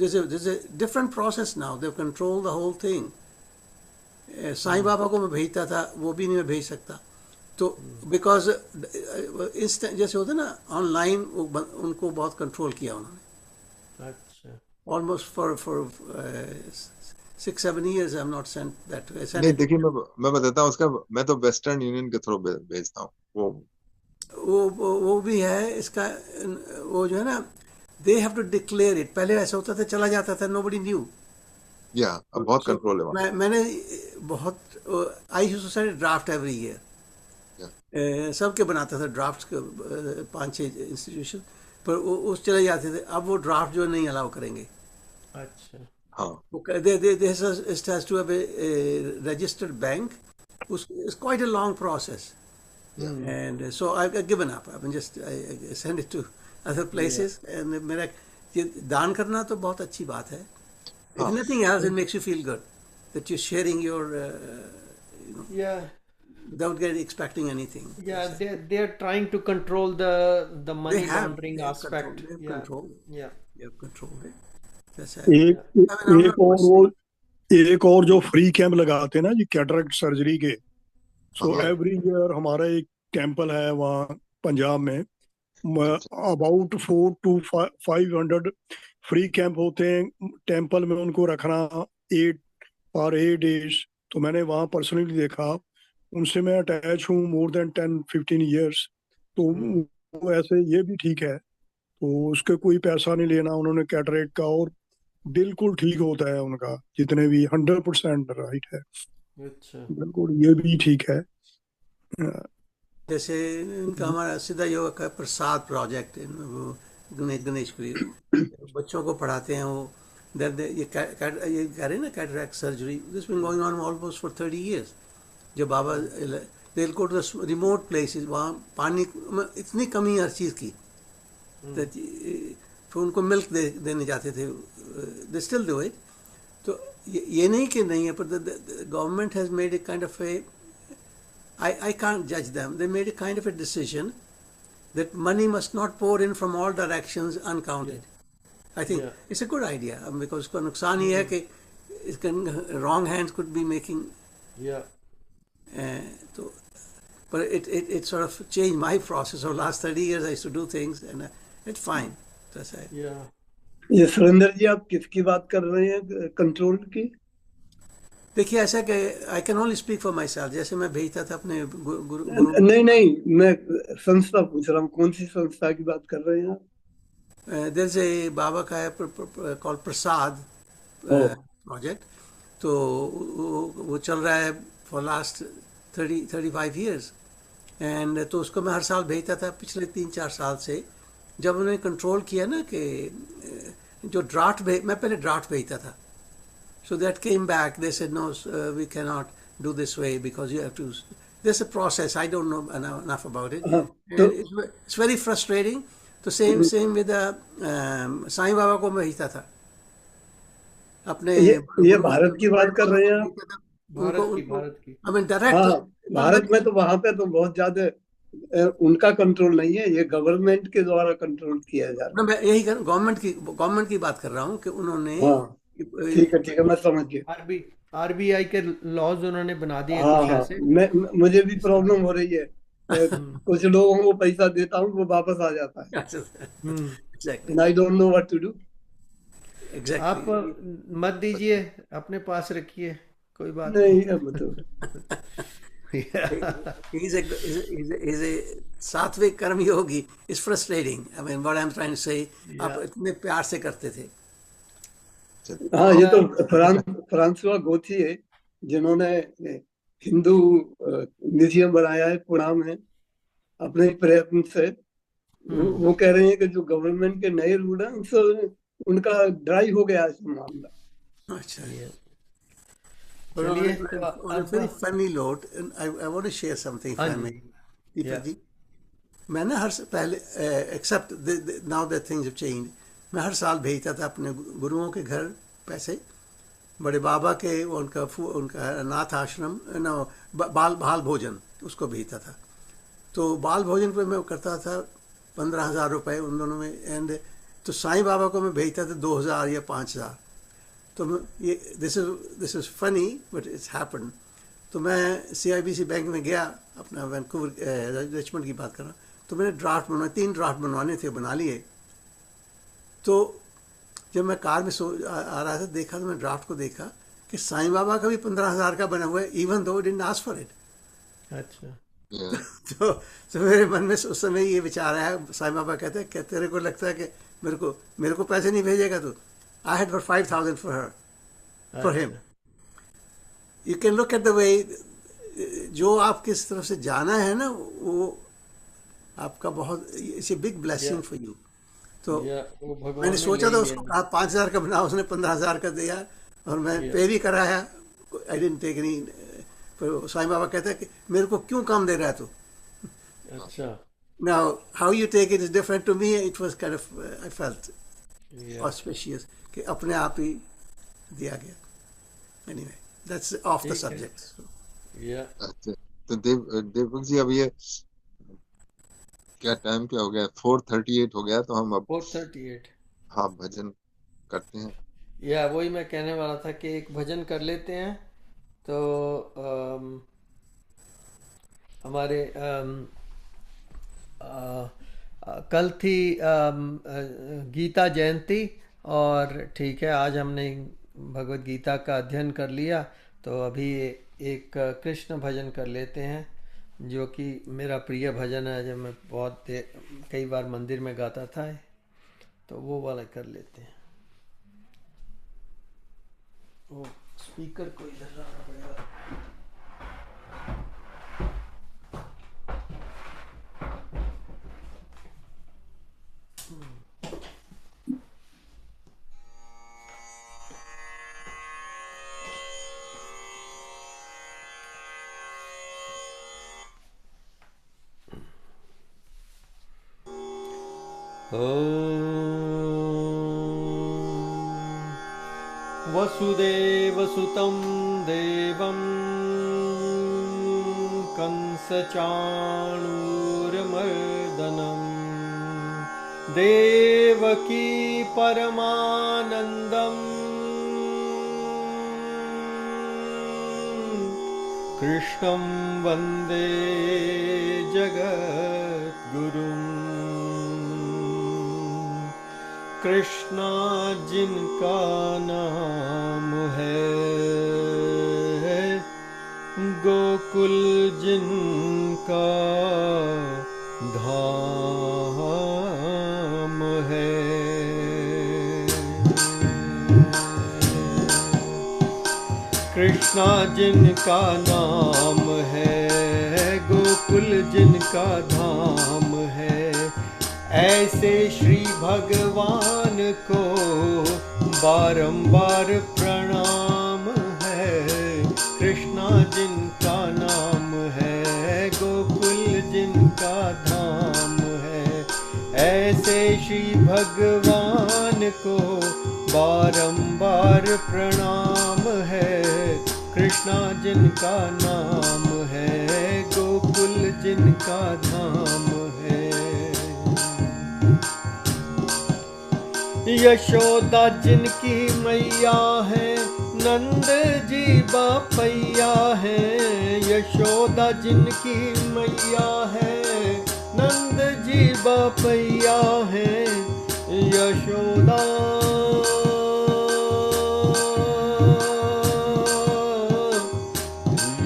there's a different process now, they've controlled the whole thing. Sai Baba को मैं भेजता था, वो भी नहीं मैं भेज सकता। तो बिकॉज इस जैसे होता है ना ऑनलाइन, उनको बहुत कंट्रोल किया उन्होंने। अच्छा। Almost for 6-7 years I am not sent that, I sent नहीं, इट। देखिए मैं बताता हूँ उसका। मैं तो वेस्टर्न यूनियन के थ्रू भेजता हूँ वो। वो भी है इसका, वो जो है ना, they have to declare it. पहले ऐसा होता था चला जाता था, नोबडी न्यू। या अब बहुत सो कंट्रोल है वहाँ। मैंने बहुत I used to send draft every year, या सबके बनाता था ड्राफ्ट, 5-6 इंस्टीट्यूशन, पर वो उस चले जाते थे। अब वो ड्राफ्ट जो नहीं अलाउ करेंगे। अच्छा। हाँ It has to have a registered bank. It's quite a long process, and so I've given up. I mean, just I send it to other places, and मेरा ये दान करना तो बहुत अच्छी बात है. If हाँ nothing else, it makes you feel good that you're sharing your, Yeah, without expecting anything. yeah, they're trying to control the They money have, laundering they have control. aspect. They have Yeah, control. yeah, They have control. That's it. एक yeah. I mean, I'm एक not और वो questioning. एक और जो free camp लगाते हैं ना जी कैटरेक्ट सर्जरी के, सो हाँ Yeah, एवरी ईयर हमारा एक टेम्पल है वहाँ पंजाब में, अच्छा अबाउट 400 to 500 फ्री कैंप होते हैं टेम्पल में, उनको रखना 8 days। तो मैंने वहाँ पर्सनली देखा, उनसे मैं अटैच हूँ मोर देन 10-15 years। तो वो ऐसे ये भी ठीक है, तो उसके कोई पैसा नहीं लेना उन्होंने कैटरेक्ट का, और बिल्कुल ठीक होता है उनका, जितने भी 100% राइट है, अच्छा। बिल्कुल ये भी ठीक है। जैसे इनका हमारा सिद्धा योगा का प्रसाद प्रोजेक्ट है, वो गणेशपुरी बच्चों को पढ़ाते हैं। वो ये कह रहे हैं ना cataract surgery, this been going on almost for 30 years। जब Baba they go to the remote places, वहाँ पानी में इतनी कमी हर चीज़ की, फिर उनको मिल्क देने जाते थे, दे स्टिल डू इट। तो ये नहीं कि नहीं है, पर government has made a kind of A, I can't judge them. They made a kind of a decision that money must not pour in from all directions uncounted. I think Yeah. it's a good idea, because उसका नुकसान ये है कि इसका wrong hands could be making, Yeah, तो but it sort of changed my process. Over the last 30 years I used to do things and it's fine. That's it. yeah. ये सुरेंद्र जी, आप किसकी बात कर रहे हैं कंट्रोल की? देखिए ऐसा कि I can only speak for my self, जैसे मैं भेजता था अपने गुरु नहीं नहीं, मैं संस्था पूछ रहा हूँ, कौन सी संस्था की बात कर रहे हैं आप? देर से बाबा का है कॉल प्रसाद ओ, प्रोजेक्ट। तो वो चल रहा है फॉर लास्ट 35 years। एंड तो उसको मैं हर साल भेजता था पिछले 3-4 साल से। जब उन्होंने कंट्रोल किया ना कि जो ड्राफ्ट मैं पहले ड्राफ्ट भेजता था, so that came back, they said no, we cannot do this way because you have to, there's a process, I don't know enough about it, हाँ, तो and it's very frustrating. तो same with Sai Baba को मैं भेजता था अपने ये ये गुरु भारत की बात कर रहे हैं को आप? भेजता था उनको भारत की उनको भारत की आई मीन डायरेक्ट। हाँ, भारत में तो वहां पे तो बहुत ज्यादा उनका कंट्रोल नहीं है, ये गवर्नमेंट के द्वारा कंट्रोल किया जा रहा ना मैं यही गवर्नमेंट की बात कर रहा हूँ कि उन्होंने है। हाँ, ठीक है, मैं समझ गया। आरबी आरबीआई के लॉज उन्होंने बना दिए हाँ कुछ हाँ, ऐसे। मुझे भी इस प्रॉब्लम तरह। हो रही है। हम्म कुछ लोगों को पैसा देता हूँ, वो वापस आ जाता है, hmm exactly and I don't know what to do. आप एग्जैक्टली। मत दीजिए, अपने पास रखिए, कोई बात नहीं। नहीं, अब तो He's a सात्विक कर्म योगी is frustrating. I mean, what I'm trying to say, आप या इतने प्यार से करते थे। हाँ, ये या तो फ्रांसवा गोथी है जिन्होंने हिंदू म्यूजियम बनाया है पुणे में अपने प्रयत्न से। वो कह रहे हैं कि जो गवर्नमेंट के नए रूल हैं उनसे उनका ड्राई हो गया है मामला। अच्छा। ये But चलिए तो on a अब very funny note, and I want to share something if हाँ I जी। may, दीपक या जी। मैं ना हर पहले except now that things have change, मैं हर साल भेजता था अपने गुरुओं के घर पैसे। बड़े बाबा के उनका अनाथ आश्रम ना, बाल बाल भोजन उसको भेजता था। तो बाल भोजन पे मैं करता था 15,000 रुपये उन दोनों में। एंड तो साईं बाबा को मैं भेजता था 2,000 या 5,000। तो ये this is funny but it's happen. तो मैं CIBC बैंक में गया, अपना वैंकूवर रिचमंड की बात कर रहा हूँ। तो मैंने ड्राफ्ट बनवाए, 3 ड्राफ्ट बनवाने थे, बना लिए। तो जब मैं कार में आ रहा था, देखा तो मैं ड्राफ्ट को देखा कि साईं बाबा का भी 15,000 का बना हुआ है, even though didn't ask for it. अच्छा तो मेरे मन में उस समय ये विचार आया, साईं बाबा कहते हैं कि तेरे को लगता है कि मेरे को पैसे नहीं भेजेगा तू। I had for 5,000 for him. अच्छा you can look at the way, जो आप किस तरफ से जाना है ना, वो आपका बहुत इट्स ए बिग या ब्लेसिंग फॉर यू। तो या वो मैंने भगवान ने ले सोचा था, लिया। उसको कहा 5,000 का बना, उसने 15,000 का दिया और मैं या पे भी कराया। आई डेंट टेक एनी। पर साईं बाबा कहते हैं कि मेरे को क्यों काम दे रहा है तू। अच्छा now how you take it is different to me. It was kind of I felt या ऑस्पिशियस कि अपने आप ही दिया गया। एनीवे दैट्स ऑफ द ठीक है। सब्जेक्ट। या अच्छा, तो दीपक जी, अब ये क्या टाइम क्या हो गया? 4:38 हो गया, तो हम अब 4:38। हाँ भजन करते हैं। या वही मैं कहने वाला था कि एक भजन कर लेते हैं। तो हमारे कल थी गीता जयंती, और ठीक है आज हमने भगवत गीता का अध्ययन कर लिया। तो अभी एक कृष्ण भजन कर लेते हैं, जो कि मेरा प्रिय भजन है, जब मैं कई बार मंदिर में गाता था। तो वो वाला कर लेते हैं। वो स्पीकर को इधर लाना पड़ेगा। वसुदेवसुतं देवं कंसचाणूरमर्दनं देवकी परमानन्दं कृष्णं वन्दे जगद्गुरुम् कृष्णा जिनका नाम है, गोकुल जिनका धाम है। कृष्णा जिनका नाम है, गोकुल जिनका धाम है, ऐसे श्री भगवान को बारंबार प्रणाम है। कृष्णा जिनका नाम है, गोकुल जिनका धाम है, ऐसे श्री भगवान को बारंबार प्रणाम है। कृष्णा जिनका नाम है, गोकुल जिनका धाम है। यशोदा जिनकी मैया है, नंद जी बापैया है। यशोदा जिनकी मैया है, नंद जी बापैया है। यशोदा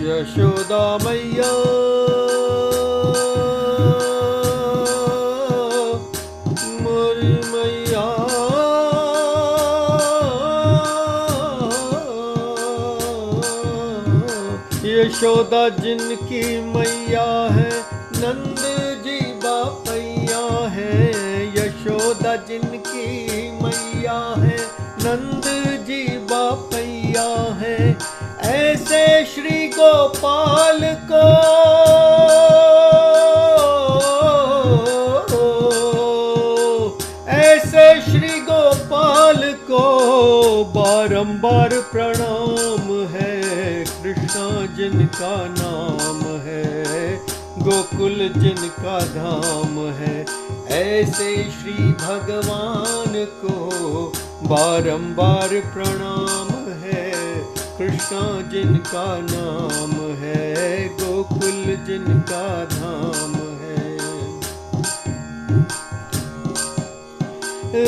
यशोदा मैया मोरी मैया। यशोदा जिनकी मैया है, नंद जी बापैया है। यशोदा जिनकी मैया है, नंद जी बापैया है, ऐसे श्री गोपाल को ऐसे श्री गोपाल को बारंबार प्रणाम है। कृष्णा जिनका नाम है, गोकुल जिनका धाम है, ऐसे श्री भगवान को बारंबार प्रणाम है। कृष्णा जिनका नाम है, गोकुल जिनका धाम है।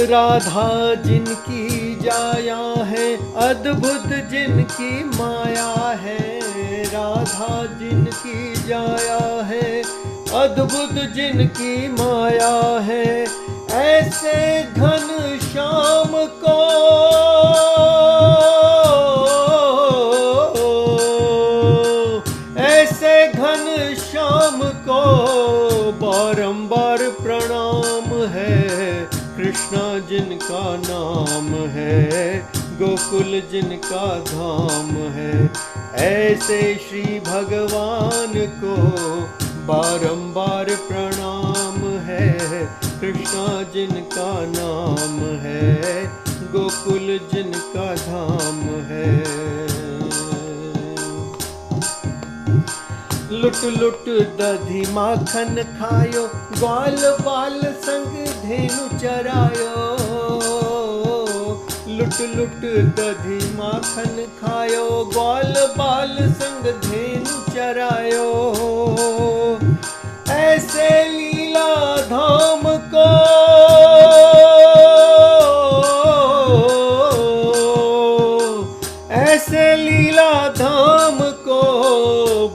राधा जिनकी जाया है, अद्भुत जिनकी माया है। राधा जिनकी जाया है, अद्भुत जिनकी माया है, ऐसे घन श्याम को ऐसे घन श्याम को बारंबार प्रणाम है। कृष्णा जिनका नाम है, गोकुल जिनका धाम है, ऐसे श्री भगवान को बारंबार प्रणाम है। कृष्णा जिनका नाम है, गोकुल जिनका धाम है। लुट लुट दधी माखन खायो, ग्वाल बाल संग धेनु चरायो। लुट लुट दधी माखन खायो, ग्वाल बाल संग धेनु चरायो, ऐसे लीला धाम को ऐसे लीला धाम को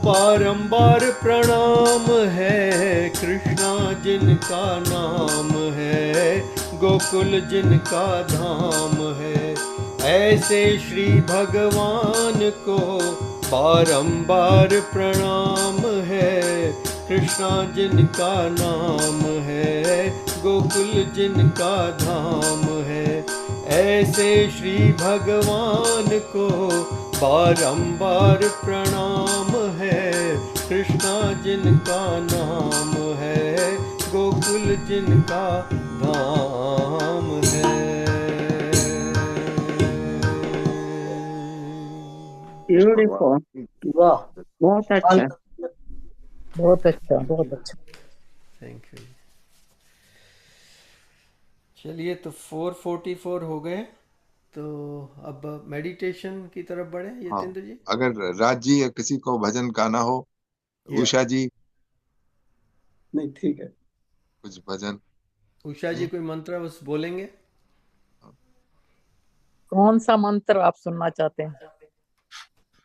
बारंबार प्रणाम है। कृष्णा जिनका नाम है, गोकुल जिनका धाम है, ऐसे श्री भगवान को बारंबार प्रणाम है। कृष्णा जिनका नाम है, गोकुल जिनका धाम है, ऐसे श्री भगवान को बारंबार प्रणाम है। कृष्णा जिनका नाम है, गोकुल जिनका धाम है। ब्यूटीफुल, वाह, बहुत अच्छा। बहुत अच्छा, बहुत अच्छा। Thank you. चलिए, तो 444 हो गए, तो अब मेडिटेशन की तरफ बढ़े हाँ, यतेंद्र जी। अगर राज जी या किसी को भजन गाना हो, या उषा जी नहीं ठीक है। कुछ भजन उषा जी नहीं? कोई मंत्र बस बोलेंगे। कौन सा मंत्र आप सुनना चाहते हैं?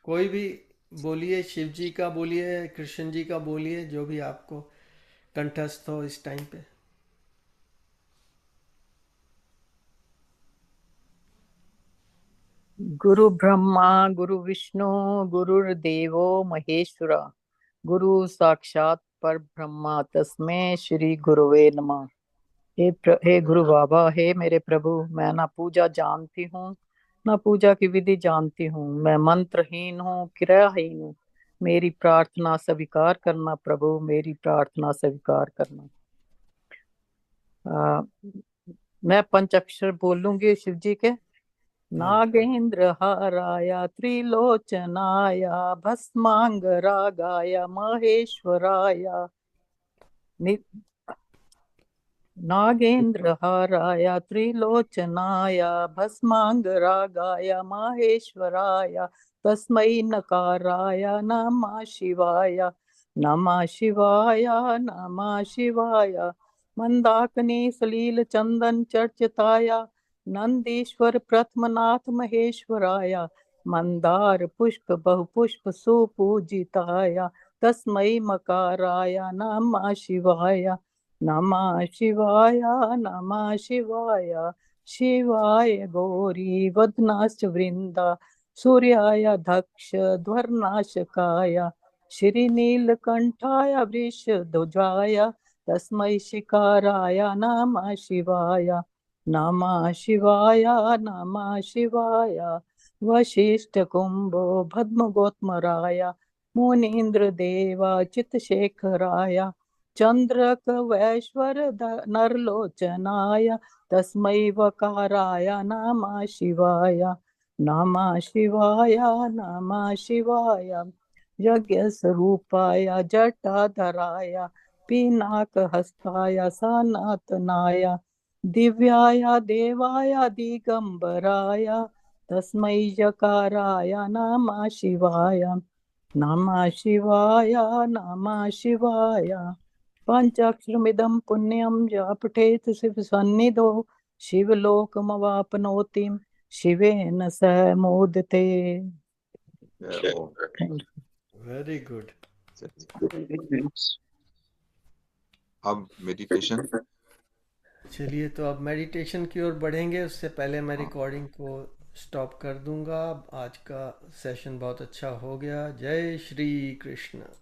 कोई भी बोलिए, शिव जी का बोलिए, कृष्ण जी का बोलिए, जो भी आपको कंठस्थ हो इस टाइम पे। गुरु ब्रह्मा गुरु विष्णु गुरुर्देवो महेश्वरा, गुरु साक्षात पर ब्रह्मा तस्मै श्री गुरुवे नमः। हे गुरु बाबा, हे मेरे प्रभु, मैं ना पूजा जानती हूँ ना पूजा की विधि जानती हूँ। मैं मंत्रहीन हूँ, क्रियाहीन हूँ। मेरी प्रार्थना स्वीकार करना प्रभु, मेरी प्रार्थना स्वीकार करना। आ, मैं पंचाक्षर बोलूंगी शिव जी के। नागेंद्र हाराय त्रिलोचनाय भस्मांगरागाय महेश्वराय नागेन्द्रहाराय त्रिलोचनाय भस्मांगरागाय माहेश्वराय तस्मै नकाराय नमः शिवाय, नमः शिवाय, नमः शिवाय। मंदाकिनी सलील चंदन चर्चिताय नंदीश्वर प्रथमनाथ महेश्वराय, मंदार पुष्प बहुपुष्प सुपूजिताय तस्मै मकाराय नमः शिवाय, नमः शिवाय, नमः शिवाय। शिवाय गौरी वदनाश्च वृंदा, सूर्याय दक्ष ध्वर्नाशकाय, श्रीनीलकंठाय वृषध्वजाय तस्मै शिकाराय नमः शिवाय, नमः शिवाय, नमः शिवाय। वशिष्ठ कुंभो भद्मगोत्मराय मुनीन्द्र देवा चितशेखराय चंद्रक वैश्वर नरलोचनाय तस्मै वकाराय नमः शिवाय, नमः शिवाय, नमः शिवाय। यज्ञ स्वरूपाय जटाधराय पिनाकहस्ताय सनातनाय दिव्याय देवाय दिगंबराय तस्मै यकाराय नमः शिवाय, नमः शिवाय, नमः शिवाय। पंचाक्षरमिदं पुण्यं या पठेत शिव सन्निधौ शिवलोकमवाप्नोति शिवेन सह मोदते। Very good. अब मेडिटेशन। चलिए, तो अब मेडिटेशन की ओर बढ़ेंगे। उससे पहले मैं रिकॉर्डिंग को स्टॉप कर दूंगा। आज का सेशन बहुत अच्छा हो गया। जय श्री कृष्ण।